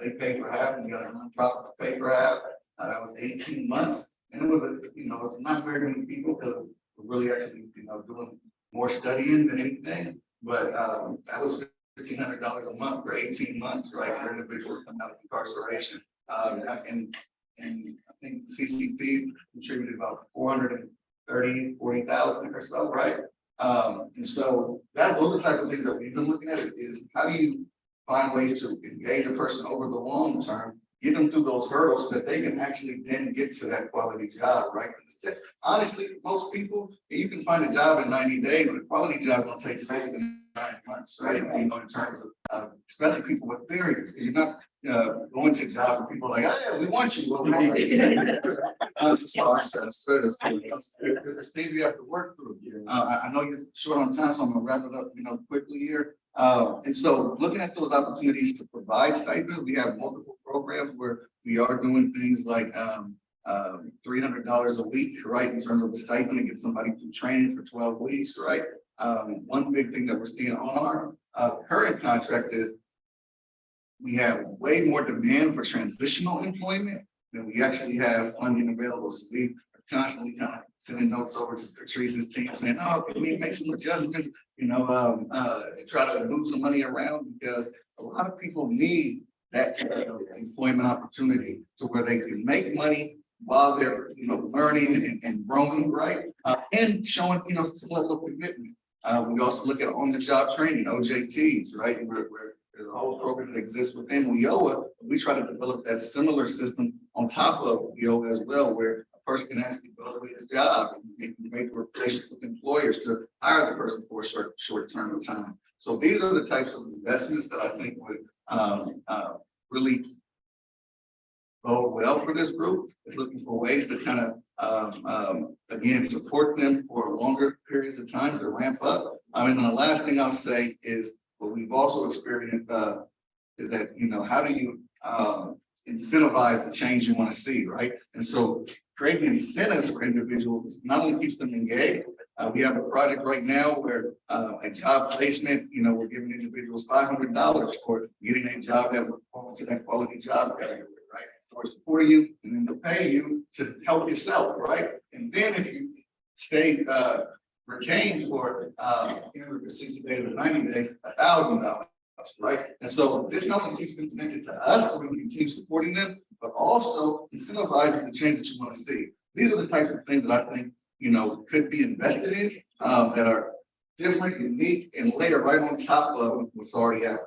they pay for half and we got a nonprofit to pay for half. That was 18 months. And it was, it's not very many people because we're really actually, doing more studying than anything. But that was $1,500 a month for 18 months, right? For individuals coming out of incarceration. And I think CCP contributed about 40,000 or so, right? And so those are the type of things that we've been looking at is how do you find ways to engage a person over the long term, get them through those hurdles so that they can actually then get to that quality job, right? Honestly, most people, you can find a job in 90 days, but a quality job will take 6 to 9 months, right? In terms of, especially people with barriers. You're not going to jobs where people are like, oh yeah, we want you. Well, it's a process. There's things we have to work through. I know you're short on time, so I'm gonna wrap it up, quickly here. And so looking at those opportunities to provide stipends, we have multiple programs where we are doing things like $300 a week, right? In terms of a stipend to get somebody through training for 12 weeks, right? One big thing that we're seeing on our current contract is we have way more demand for transitional employment than we actually have funding available. So we are constantly kind of sending notes over to Patrice's team saying, oh, can we make some adjustments, try to move some money around because a lot of people need that type of employment opportunity to where they can make money while they're, learning and growing, right? And showing, some level of commitment. We also look at on-the-job training, OJTs, right? Where there's a whole program that exists within WIOA. We try to develop that similar system on top of WIOA as well, where a person can actually evaluate his job and make relations with employers to hire the person for a short term of time. So these are the types of investments that I think would really bode well for this group. They're looking for ways to kind of, again, support them for longer periods of time to ramp up. And then the last thing I'll say is what we've also experienced is that, how do you incentivize the change you want to see, right? And so creating incentives for individuals not only keeps them engaged. We have a project right now where a job placement, we're giving individuals $500 for getting a job that would fall into that quality job category, right? So we're supporting you and then they'll pay you to help yourself, right? And then if you stay retained for 60 days or 90 days, $1,000, right? And so this not only keeps them connected to us, so we can continue supporting them, but also incentivizing the change that you want to see. These are the types of things that I think, could be invested in that are different, unique, and layer right on top of what's already happening.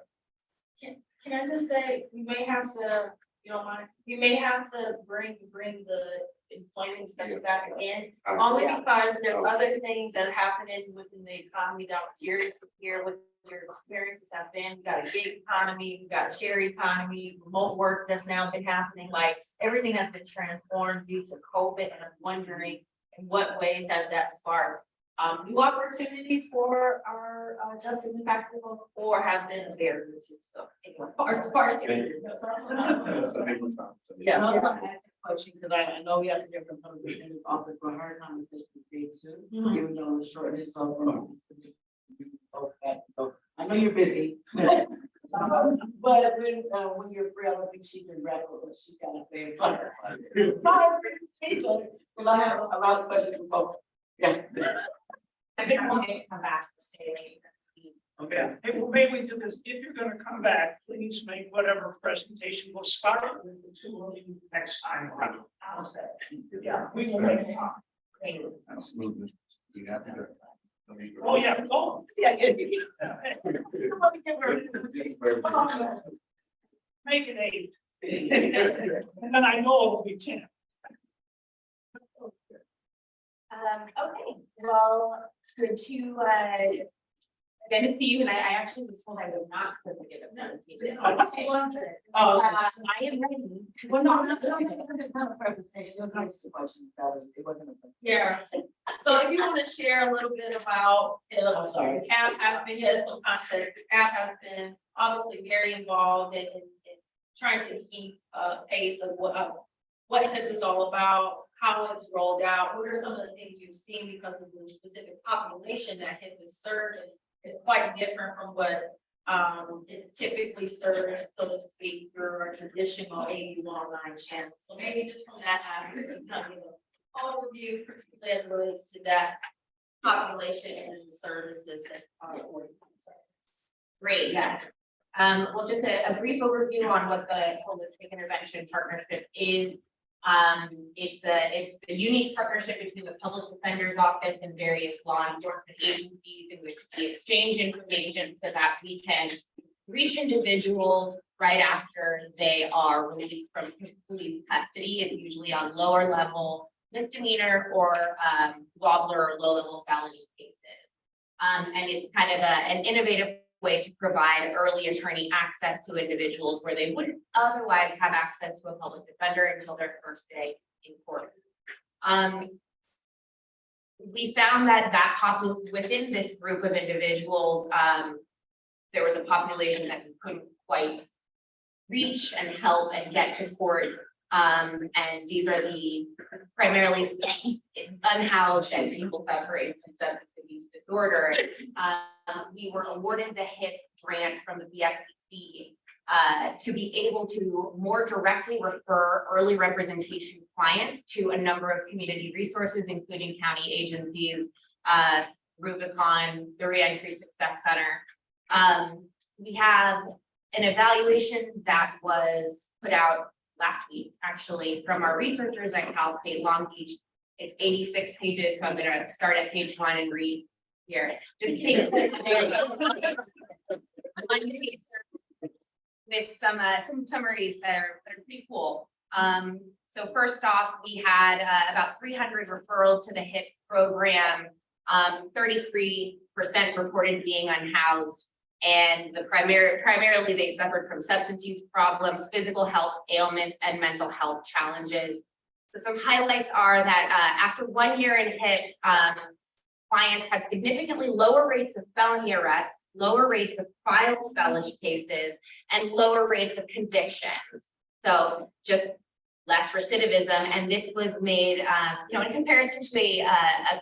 Can I just say, you may have to, you don't mind, you may have to bring the employment discussion back again, only because there are other things that are happening within the economy that I'm curious to hear what your experiences have been. We got a gig economy, we got a share economy, remote work that's now been happening, like everything has been transformed due to COVID, and I'm wondering in what ways have that sparked new opportunities for our justice impact people, or have been a barrier to. So anyway, part. Yeah. Question, because I know we have to get from public defender's office for her conversation with Dave soon, even though it's short and so. I know you're busy. But when you're free, I don't think she can wrap up what she got to say. Because I have a lot of questions for both. Yeah. I think we'll need to come back to say. Okay, hey, well, maybe we do this, if you're gonna come back, please make whatever presentation, we'll start with the two of you next time around. How's that? Yeah, we will make it talk. Absolutely. We have to. Oh, yeah, oh, see, I get you. Make it 8. And then I know it'll be 10. Okay, well, good to good to see you, and I actually was told I was not supposed to give a presentation. I am ready. Well, no, it's not a presentation, it was the question, it wasn't a. Yeah, so if you want to share a little bit about, I'm sorry. the CAP has been, yes, some context, the CAP has been obviously very involved in trying to keep pace of what HIP is all about, how it's rolled out, what are some of the things you've seen because of the specific population that hit the surge? And it's quite different from what it typically serves, so to speak, through a traditional AU online channel. So maybe just from that aspect, kind of an overview, particularly as it relates to that population and the services that are afforded. Great, yes. Well, just a brief overview on what the Holistic Intervention Partnership is. It's a unique partnership between the Public Defender's Office and various law enforcement agencies in which we exchange information so that we can reach individuals right after they are released from police custody. It's usually on lower level misdemeanor or wobbler or low level felony cases. And it's kind of an innovative way to provide early attorney access to individuals where they wouldn't otherwise have access to a public defender until their first day in court. We found that within this group of individuals, there was a population that we couldn't quite reach and help and get to court. And these are the primarily unhoused and people suffering from substance abuse disorder. We were awarded the HIT grant from the BSCC to be able to more directly refer early representation clients to a number of community resources, including county agencies, Rubicon, the Reentry Success Center. We have an evaluation that was put out last week, actually, from our researchers at Cal State Long Beach. It's 86 pages, so I'm going to start at page 1 and read here. Just kidding. With some summaries that are pretty cool. So first off, we had about 300 referrals to the HIT program. 33% reported being unhoused, and primarily they suffered from substance use problems, physical health ailments, and mental health challenges. So some highlights are that after 1 year in HIT, clients had significantly lower rates of felony arrests, lower rates of filed felony cases, and lower rates of convictions. So just less recidivism, and this was made, in comparison to a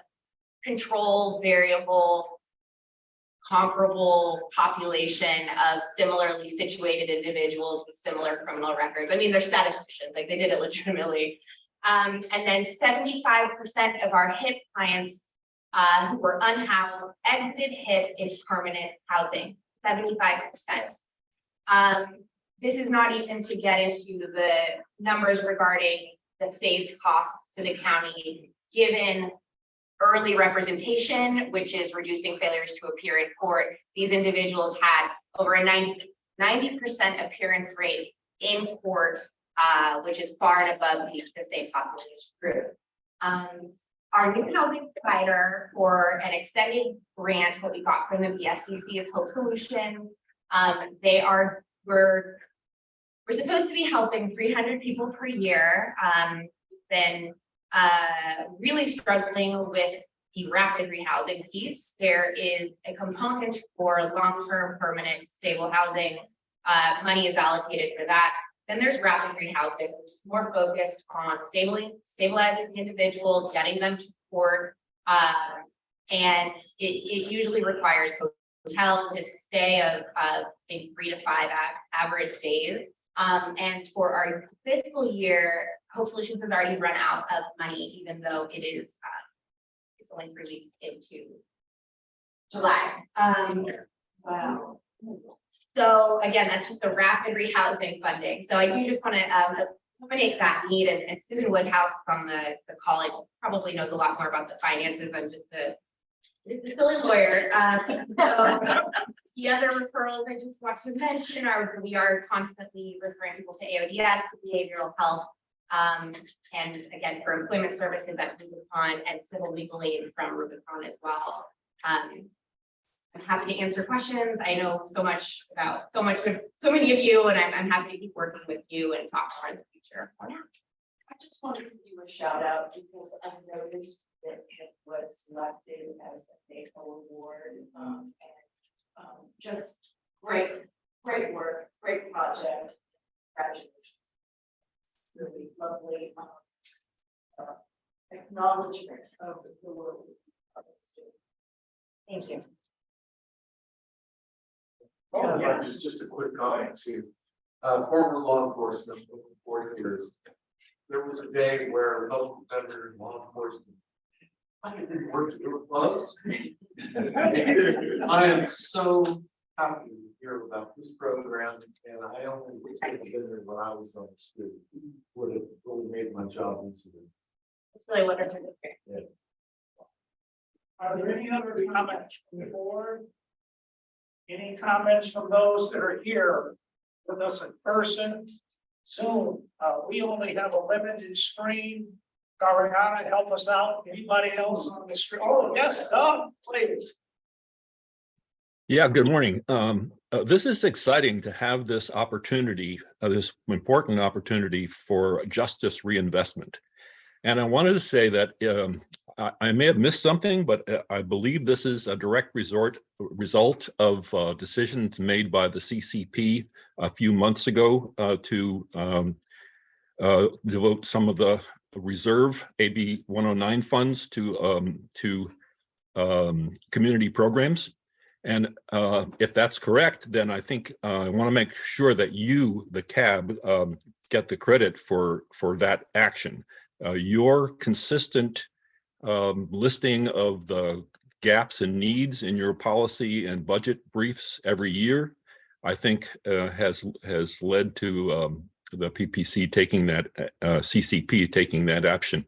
control variable, comparable population of similarly situated individuals with similar criminal records. I mean, they're statisticians, like they did it legitimately. And then 75% of our HIT clients who were unhoused exited HIT in permanent housing, 75%. This is not even to get into the numbers regarding the saved costs to the county, given early representation, which is reducing failures to appear in court. These individuals had over a 90% appearance rate in court, which is far and above the same population group. Our new housing provider for an extended grant that we got from the BSCC of Hope Solutions, we're supposed to be helping 300 people per year. Been really struggling with the rapid rehousing piece. There is a component for long-term permanent stable housing. Money is allocated for that. Then there's rapid rehousing, which is more focused on stabilizing the individual, getting them to court. And it usually requires hotels. It's a stay of I think 3 to 5 average days. And for our fiscal year, Hope Solutions has already run out of money, even though it's only 3 weeks into July. Wow. So again, that's just the rapid rehousing funding. So I do just want to eliminate that need. And Susan Woodhouse from the college probably knows a lot more about the finances. I'm just a silly lawyer. So the other referrals I just want to mention are we are constantly referring people to AODS, behavioral health, and again, for employment services at Rubicon and civil legal aid from Rubicon as well. I'm happy to answer questions. I know so many of you, and I'm happy to keep working with you and talk more in the future. I just wanted to give you a shout out because I noticed that it was selected as a NACO award, and just great work, great project. Congratulations. Really lovely acknowledgement of the work. Thank you. Oh, Yeah, yes. just a quick comment too. Former law enforcement, over 40 years, there was a day where local defender and law enforcement. I didn't work to your clubs. I am so happy to hear about this program, and I only wish I had been there when I was on the street. Would have really made my job easier. It's really wonderful. Are there any other comments from the board? Any comments from those that are here with us in person? Zoom, we only have a limited screen. Ariana, help us out. Anybody else on the screen? Oh, yes, Doug, please. Yeah, good morning. This is exciting to have this opportunity, this important opportunity for justice reinvestment. And I wanted to say that I may have missed something, but I believe this is a direct result of decisions made by the CCP a few months ago to devote some of the reserve AB 109 funds to community programs. And if that's correct, then I think I want to make sure that you, the CAB, get the credit for that action. Your consistent listing of the gaps and needs in your policy and budget briefs every year, I think has led to the PPC taking that CCP taking that action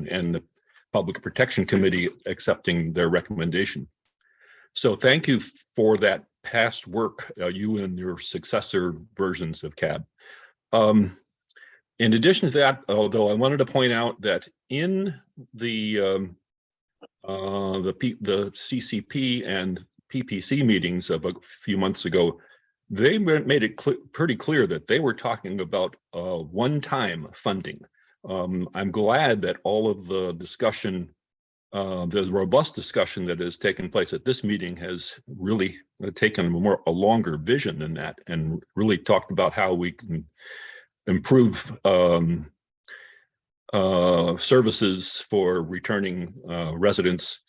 and the Public Protection Committee accepting their recommendation. So thank you for that past work, you and your successor versions of CAB. In addition to that, although I wanted to point out that in the CCP and PPC meetings of a few months ago, they made it pretty clear that they were talking about one-time funding. I'm glad that all of the discussion, the robust discussion that has taken place at this meeting has really taken a longer vision than that and really talked about how we can improve services for returning residents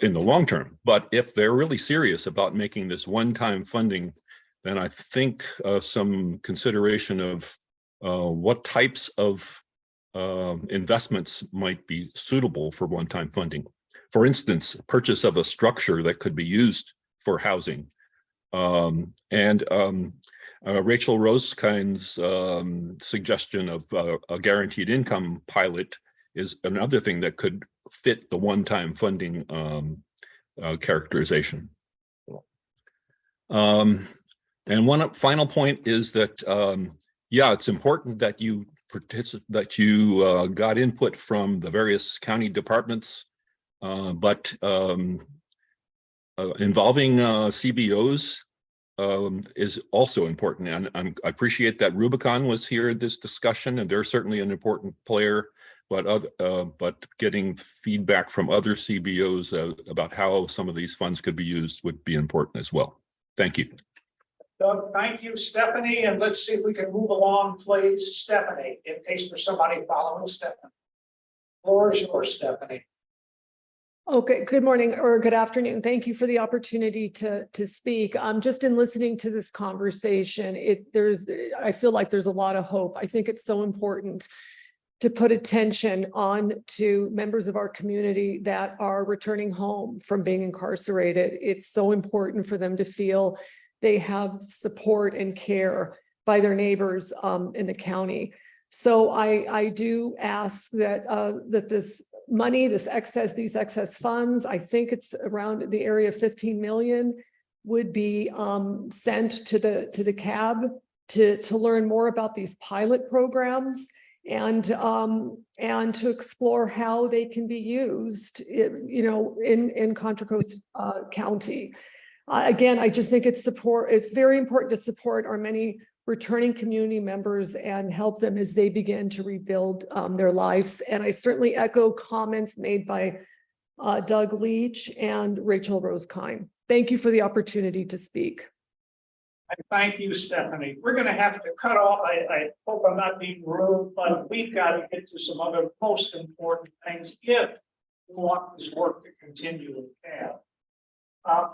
in the long term. But if they're really serious about making this one-time funding, then I think some consideration of what types of investments might be suitable for one-time funding. For instance, purchase of a structure that could be used for housing. Rachel Rosekind's suggestion of a guaranteed income pilot is another thing that could fit the one-time funding characterization. And one final point is that, yeah, it's important that you got input from the various county departments, but involving CBOs is also important. And I appreciate that Rubicon was here at this discussion, and they're certainly an important player, but getting feedback from other CBOs about how some of these funds could be used would be important as well. Thank you. Doug, thank you, Stephanie, and let's see if we can move along, please. Stephanie, in case there's somebody following Stephanie. Floor is yours, Stephanie. Okay, good morning or good afternoon. Thank you for the opportunity to speak. Just in listening to this conversation, I feel like there's a lot of hope. I think it's so important to put attention on to members of our community that are returning home from being incarcerated. It's so important for them to feel they have support and care by their neighbors in the county. So I do ask that that this money, these excess funds, I think it's around the area of 15 million, would be sent to the CAB to learn more about these pilot programs and to explore how they can be used, in Contra Costa County. Again, I just think it's very important to support our many returning community members and help them as they begin to rebuild their lives. And I certainly echo comments made by Doug Leach and Rachel Rosekind. Thank you for the opportunity to speak. I thank you, Stephanie. We're gonna have to cut off. I hope I'm not being rude, but we've got to get to some other most important things if we want this work to continue in CAB.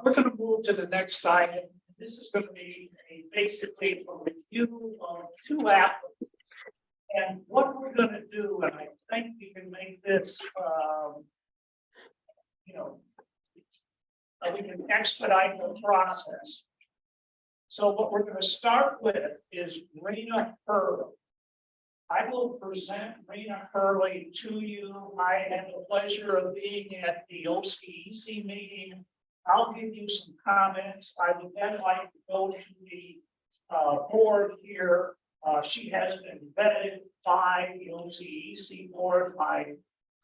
We're gonna move to the next item. This is gonna be basically a review of 2 applicants. And what we're gonna do, and I think we can make this, we can expedite the process. So what we're gonna start with is Rena Hurley. I will present Rena Hurley to you. I had the pleasure of being at the OCEC meeting. I'll give you some comments. I would then like to go to the board here. She has been vetted by the OCEC board, my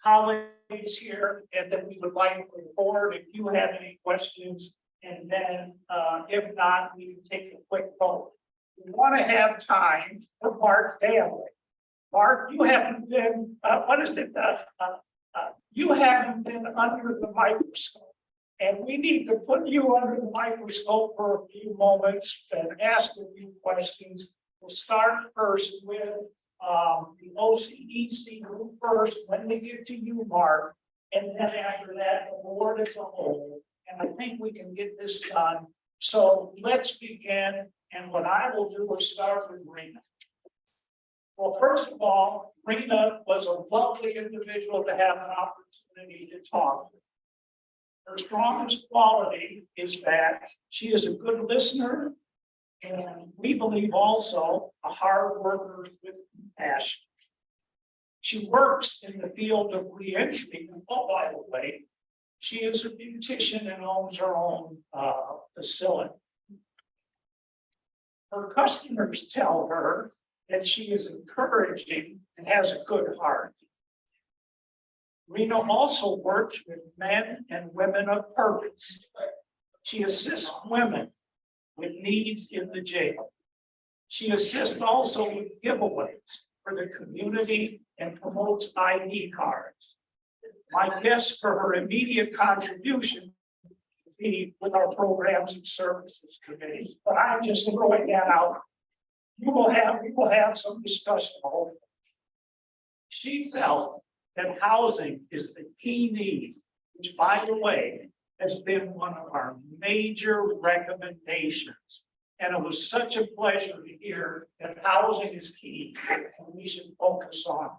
colleagues here, and then we would like to report if you have any questions. And then if not, we can take a quick vote. We want to have time for Mark Daly. Mark, you haven't been, you haven't been under the microscope. And we need to put you under the microscope for a few moments and ask a few questions. We'll start first with the OCEC group first, when we get to you, Mark. And then after that, the board as a whole. And I think we can get this done. So let's begin. And what I will do is start with Rena. Well, first of all, Rena was a lovely individual to have an opportunity to talk with. Her strongest quality is that she is a good listener, and we believe also a hard worker with compassion. She works in the field of reentry, and oh, by the way, she is a beautician and owns her own facility. Her customers tell her that she is encouraging and has a good heart. Rena also works with men and women of purpose. She assists women with needs in the jail. She assists also with giveaways for the community and promotes ID cards. My guess for her immediate contribution would be with our programs and services committee, but I'm just throwing that out. We will have some discussion. She felt that housing is the key need, which, by the way, has been one of our major recommendations. And it was such a pleasure to hear that housing is key and we should focus on it.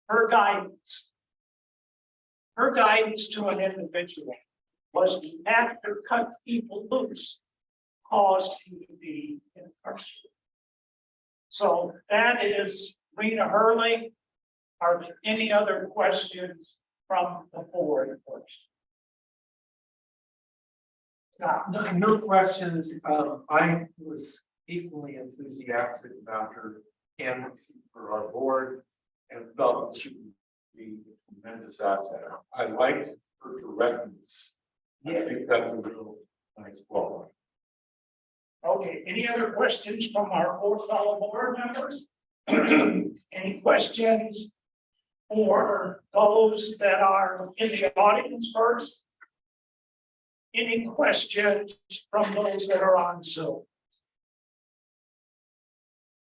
Her guidance to an individual was to after cut people loose, caused you to be incarcerated. So that is Rena Hurley. Are there any other questions from the board first? No questions. I was equally enthusiastic about her candidacy for our board and felt that she would be a tremendous asset. I liked her directness. I think that's a real nice quality. Okay, any other questions from our fellow board members? Any questions for those that are in the audience first? Any questions from those that are on Zoom?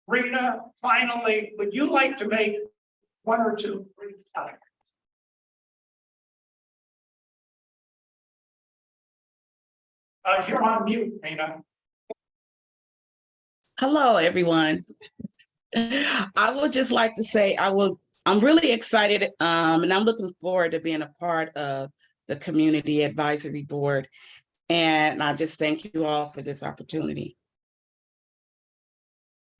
Rena, finally, would you like to make 1 or 2 brief comments? You're on mute, Rena. Hello, everyone. I would just like to say I'm really excited and I'm looking forward to being a part of the Community Advisory Board. And I just thank you all for this opportunity.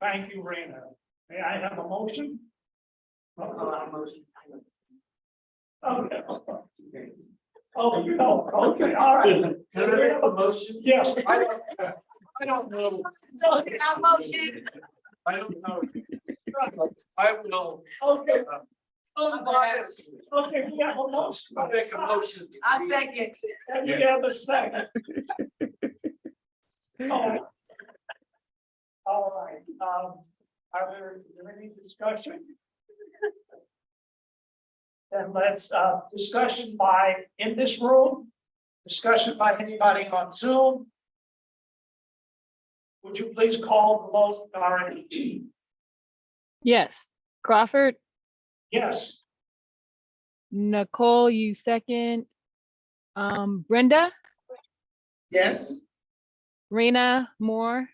Thank you, Rena. May I have a motion? Motion. Okay. Oh, you know, okay, all right. Can I make a motion? Yes. I don't know. Motion. I don't know. I will. Okay. Okay, we have a motion. I'll make a motion. I second. And you have a second. All right, are there any discussion? Then let's, discussion in this room, discussion by anybody on Zoom. would you please call the vote, Karen? Yes. Crawford, Yes. Nicole, you second. Brenda, Yes. Rena Moore,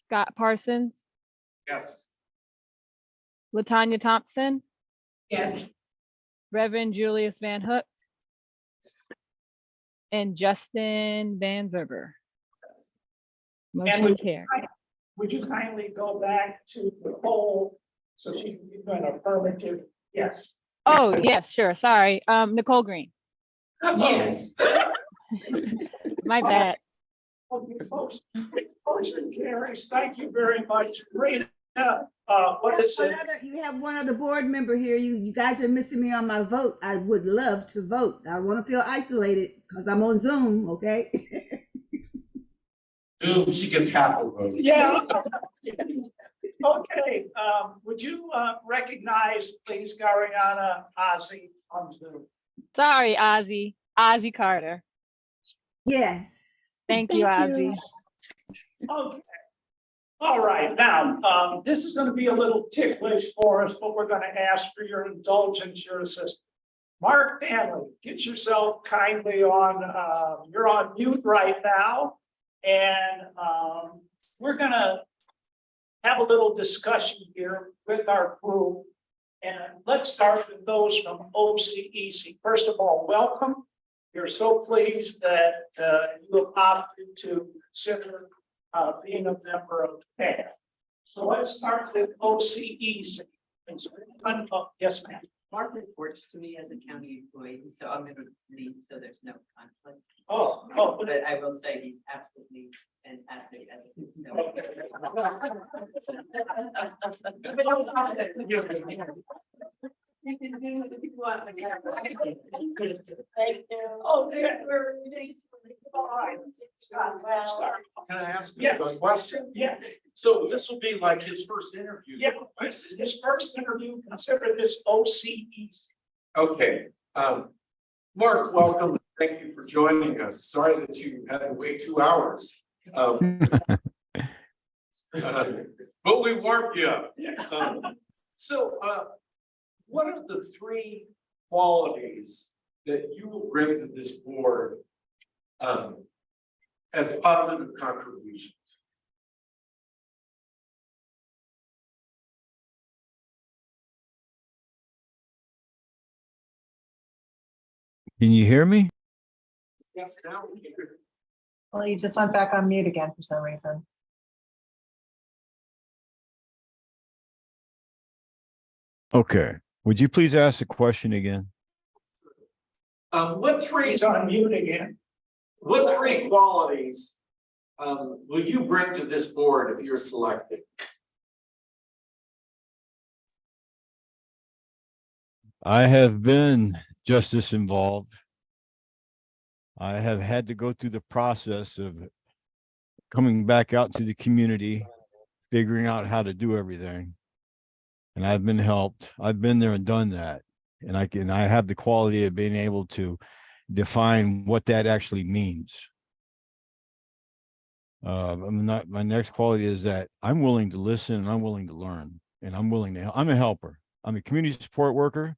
Scott Parsons, Yes. Latanya Thompson, Yes. Reverend Julius Van Hook, and Justin Van Zerber. And Motion carried. would you kindly go back to Nicole so she can give an affirmative? Yes. Oh, yes, sure. Sorry. Nicole Green. Yes. My bad. Okay, folks, motion carries. Thank you very much. Rena, what is it? You have one other board member here. You guys are missing me on my vote. I would love to vote. I want to feel isolated because I'm on Zoom, okay? Boom, she gets half a vote. Yeah. Okay, would you recognize, please, Gariana Ozzy on Zoom? Sorry, Ozzy. Ozzy Carter. Yes. Thank you, Ozzy. Okay. All right, now, this is gonna be a little ticklish for us, but we're gonna ask for your indulgence, your assistance. Mark Hanley, get yourself kindly on, you're on mute right now. And we're gonna have a little discussion here with our group. And let's start with those from OCEC. First of all, welcome. We're so pleased that you have opted to consider being a member of PATH. So let's start with OCEC. Yes, ma'am. Mark reports to me as a county employee, so I'm going to leave, so there's no conflict. But I will say he's absolutely fantastic. You can do it if you want. Can I ask Yeah. you a question? Yeah. So this will be like his first interview. Yeah, this is his first interview. Consider this OCEC. Okay, Mark, welcome. Thank you for joining us. Sorry that you had to wait 2 hours. But we warmed you up. So, what are the 3 qualities that you will bring to this board as positive contributions? Can you hear me? Yes, now we can hear. Well, you just went back on mute again for some reason. Okay. Would you please ask the question again? What 3 He's on mute again. What 3 qualities will you bring to this board if you're selected? I have been justice involved. I have had to go through the process of coming back out to the community, figuring out how to do everything. And I've been helped. I've been there and done that. And I have the quality of being able to define what that actually means. My next quality is that I'm willing to listen and I'm willing to learn and I'm a helper. I'm a community support worker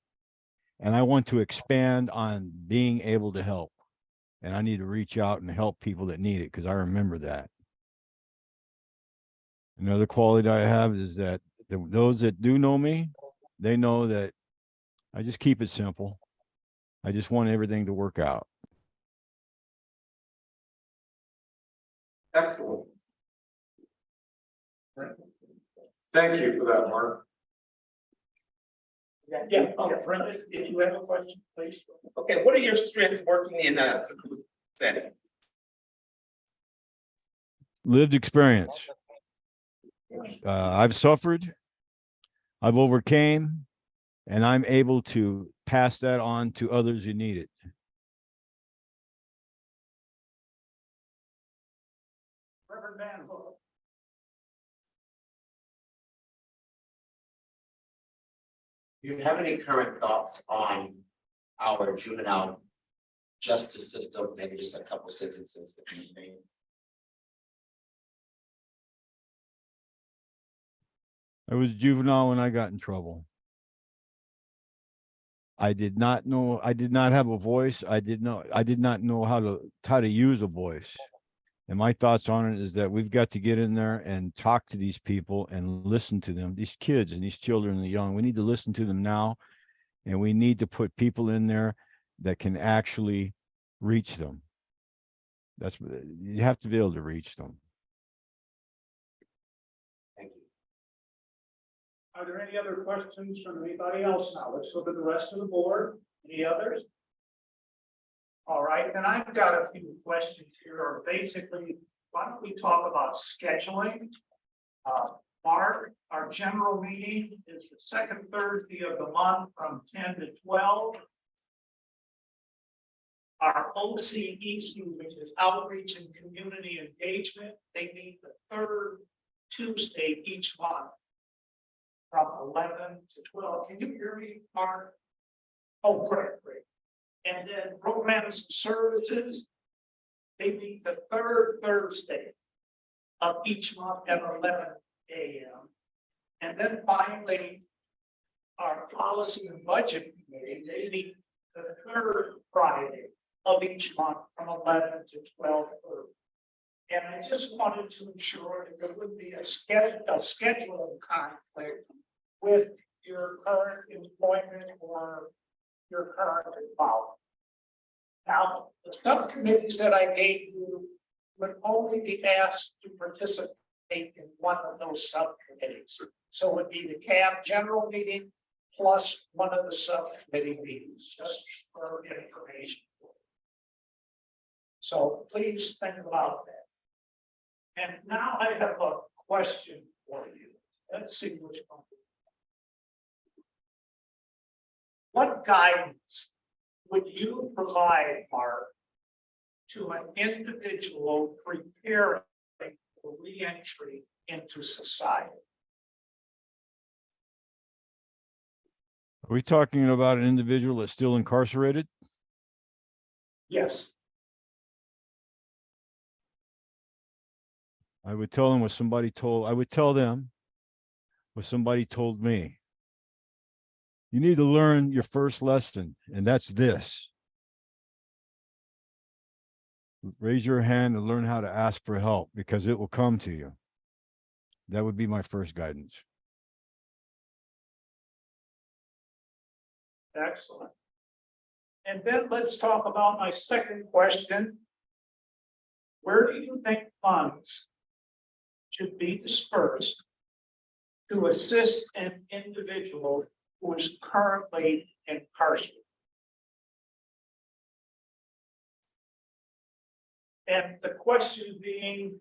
and I want to expand on being able to help. And I need to reach out and help people that need it because I remember that. Another quality that I have is that those that do know me, they know that I just keep it simple. I just want everything to work out. Excellent. Thank you for that, Mark. Yeah, Brenda, if you have a question, please. Okay, what are your strengths working in a group setting? Lived experience. I've suffered, I've overcame, and I'm able to pass that on to others who need it. Reverend Van Hook. Do you have any current thoughts on our juvenile justice system, maybe just a couple sentences if you may. I was juvenile when I got in trouble. I did not know, I did not have a voice. I did not know how to use a voice. And my thoughts on it is that we've got to get in there and talk to these people and listen to them, these kids and these children and the young. We need to listen to them now, and we need to put people in there that can actually reach them. That's, you have to be able to reach them. Thank you. Are there any other questions from anybody else now? Let's look at the rest of the board. Any others? All right, then I've got a few questions here, or basically, why don't we talk about scheduling? Mark, our general meeting is the second Thursday of the month from 10 to 12. Our OCEC, which is Outreach and Community Engagement, they meet the third Tuesday each month from 11 to 12. Can you hear me, Mark? Oh, great, great. And then Programs and Services, they meet the third Thursday of each month at 11 a.m. And then finally, our Policy and Budget Committee, they meet the third Friday of each month from 11 to 12:30. And I just wanted to ensure that there would be a scheduling conflict with your current employment or your current involvement. Now, the subcommittees that I gave you would only be asked to participate in one of those subcommittees. So it would be the CAB general meeting plus one of the subcommittee meetings, just for information. So please think about that. And now I have a question for you. Let's see which one. What guidance would you provide, Mark, to an individual preparing for re-entry into society? Are we talking about an individual that's still incarcerated? Yes. I would tell them what somebody told, I would tell them what somebody told me. You need to learn your first lesson, and that's this. Raise your hand and learn how to ask for help, because it will come to you. That would be my first guidance. Excellent. And then let's talk about my second question. Where do you think funds should be dispersed to assist an individual who is currently incarcerated? And the question being,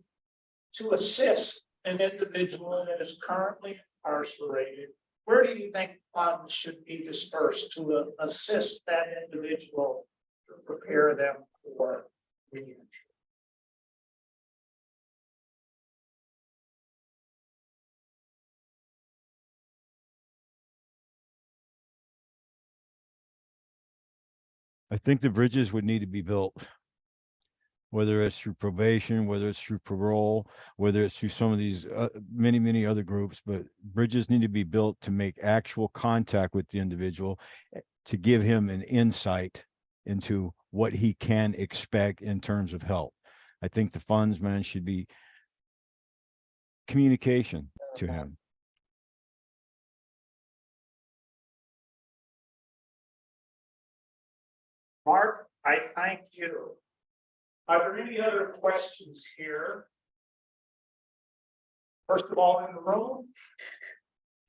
to assist an individual that is currently incarcerated, where do you think funds should be dispersed to assist that individual to prepare them for re-entry? I think the bridges would need to be built, whether it's through probation, whether it's through parole, whether it's through some of these many other groups, but bridges need to be built to make actual contact with the individual, to give him an insight into what he can expect in terms of help. I think the funds, man, should be communication to him. Mark, I thank you. Are there any other questions here? First of all, in the room,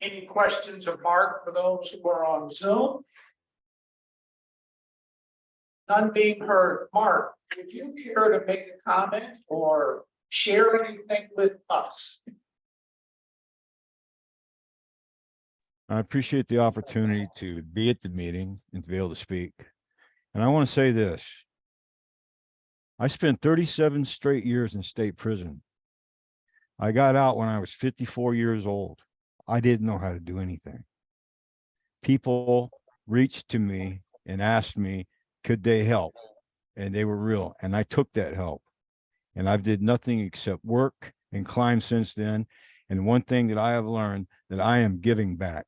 any questions of Mark for those who are on Zoom? None being heard. Mark, would you care to make a comment or share anything with us? I appreciate the opportunity to be at the meeting and to be able to speak. And I want to say this. I spent 37 straight years in state prison. I got out when I was 54 years old. I didn't know how to do anything. People reached to me and asked me, could they help? and they were real. And I took that help. And I've did nothing except work and climb since then. And one thing that I have learned that I am giving back.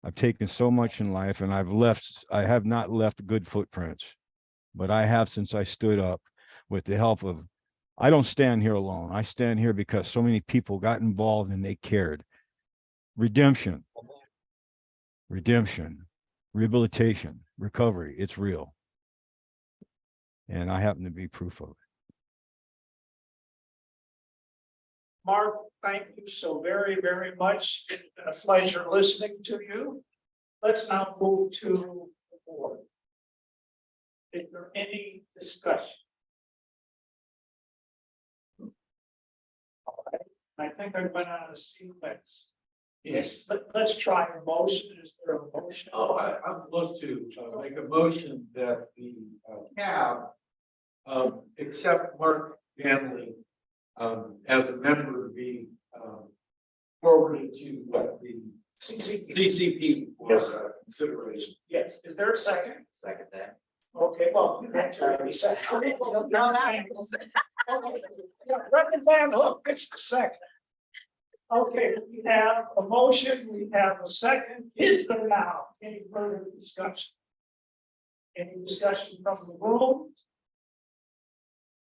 I've taken so much in life and I have not left good footprints, but I have since I stood up with the help of, I don't stand here alone. I stand here because so many people got involved and they cared. Redemption, rehabilitation, recovery, it's real. And I happen to be proof of it. Mark, thank you so very, very much. It's been a pleasure listening to you. Let's now move to the board. Is there any discussion? All right, I think I went on a sequence. Yes, let's try a motion. Is there a motion? Oh, I'd love to make a motion that the CAB accept Mark Ganley as a member be forwarded to what the CCP for consideration. Yes, is there a second? Second that. Okay, well, that's already said. Reverend Van Hook, it's the second. Okay, we have a motion, we have a second. Is there now any further discussion? Any discussion from the room?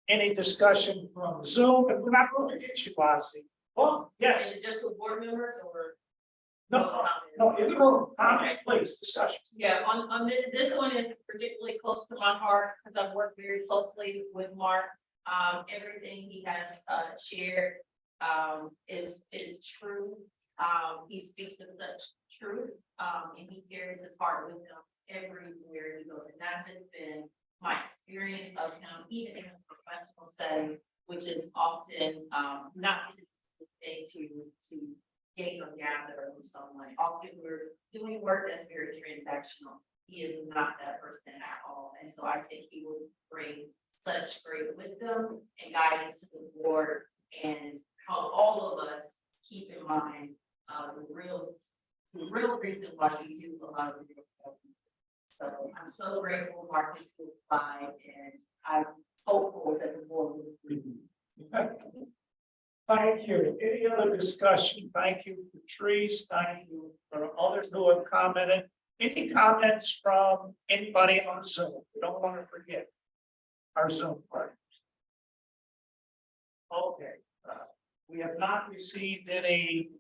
Any discussion from Zoom? And we're not going to get you, Ozzy. Well, yes. Is it just with board members or? No, in the room. Comments, please, discussion. Yeah, on this one is particularly close to my heart because I've worked very closely with Mark. Everything he has shared is true. He speaks with such truth, and he carries his heart with him everywhere he goes. And that has been my experience of him, even in a professional setting, which is often not a to gain or gather from someone. Often we're doing work that's very transactional. He is not that person at all. And so I think he will bring such great wisdom and guidance to the board and help all of us keep in mind the real reason why we do a lot of the work. So I'm so grateful, Mark, to apply, and I'm hopeful that the board will agree. Thank you. Any other discussion? Thank you, Patrice. Thank you for others who have commented. Any comments from anybody on Zoom? We don't want to forget our Zoom partners. Okay. We have not received any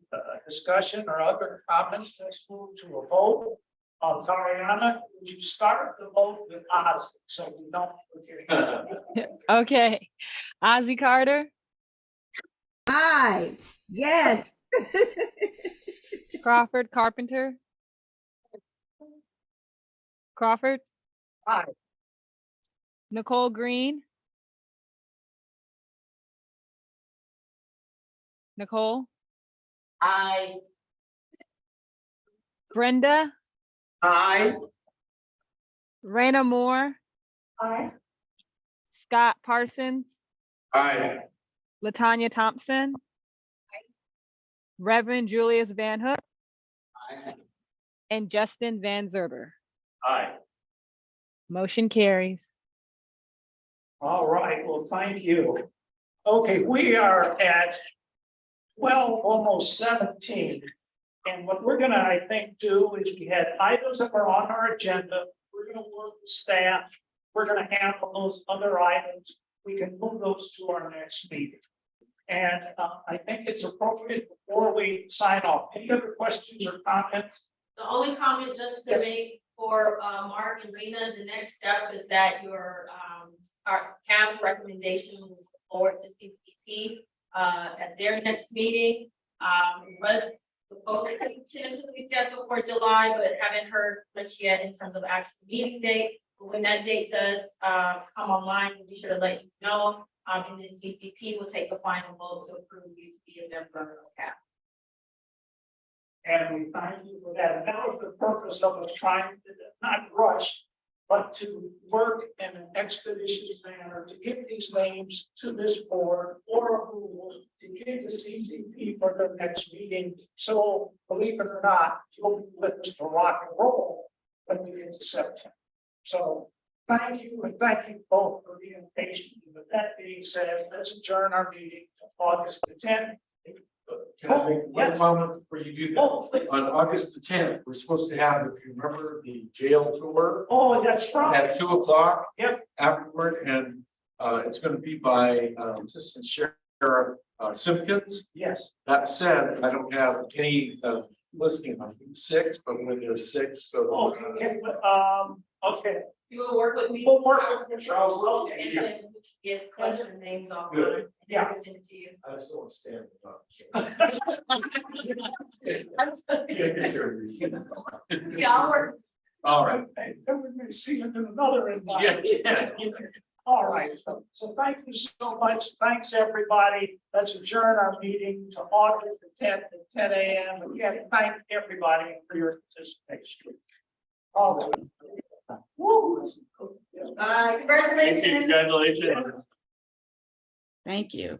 discussion or other comments. Let's move to a vote. Tariana, would you start the vote with Ozzy so we don't forget? Okay. Ozzy Carter, Aye, yes. Crawford Carpenter. Crawford. Aye. Nicole Green. Nicole. Aye. Brenda. Aye. Raina Moore. Aye. Scott Parsons. Aye. Latanya Thompson. Reverend Julius Van Hook. Aye. And Justin Van Zerber. Aye. Motion carries. All right, well, thank you. Okay, we are at 12, almost 17. And what we're gonna, I think, do is we had items that were on our agenda. We're gonna work with staff. We're gonna handle those other items. We can move those to our next meeting. And I think it's appropriate before we sign off. Any other questions or comments? The only comment just to Yes. make for Mark and Rena, the next step is that your our CAB's recommendation will go forward to CCP at their next meeting. It was supposed to be scheduled for July, but haven't heard much yet in terms of actual meeting date. But when that date does come online, we'll be sure to let you know. And then CCP will take the final vote to approve you to be a member of CAB. And we thank you for that. And that was the purpose of us trying to not rush, but to work in an expeditious manner to get these names to this board for approval, to get to CCP for the next meeting. So believe it or not, you'll be with us to rock and roll when we get to September. So Thank you, and thank you both for being patient. With that being said, let's adjourn our meeting to August the 10th. Can I make one Yes. comment before you do that? Oh, please. On August the 10th, we're supposed to have, if you remember, the jail tour Oh, that's right. at 2 o'clock. Yep. Afterward, and it's going to be by Assistant Sheriff Simpkins. Yes. That said, I don't have any listing, I think 6, but when there's 6, so. Okay, okay. You will work with me. We'll work with Charles. And Okay. then get question names off. Good. Yeah. I'll send it to you. I just don't want to stand up. Yeah, I'll work. All right. Then we may see it in another environment. Yeah. All right, so thank you so much. Thanks, everybody. Let's adjourn our meeting to August the 10th at 10 a.m. Again, thank everybody for your participation. All right. Woo. Congratulations. Congratulations. Thank you.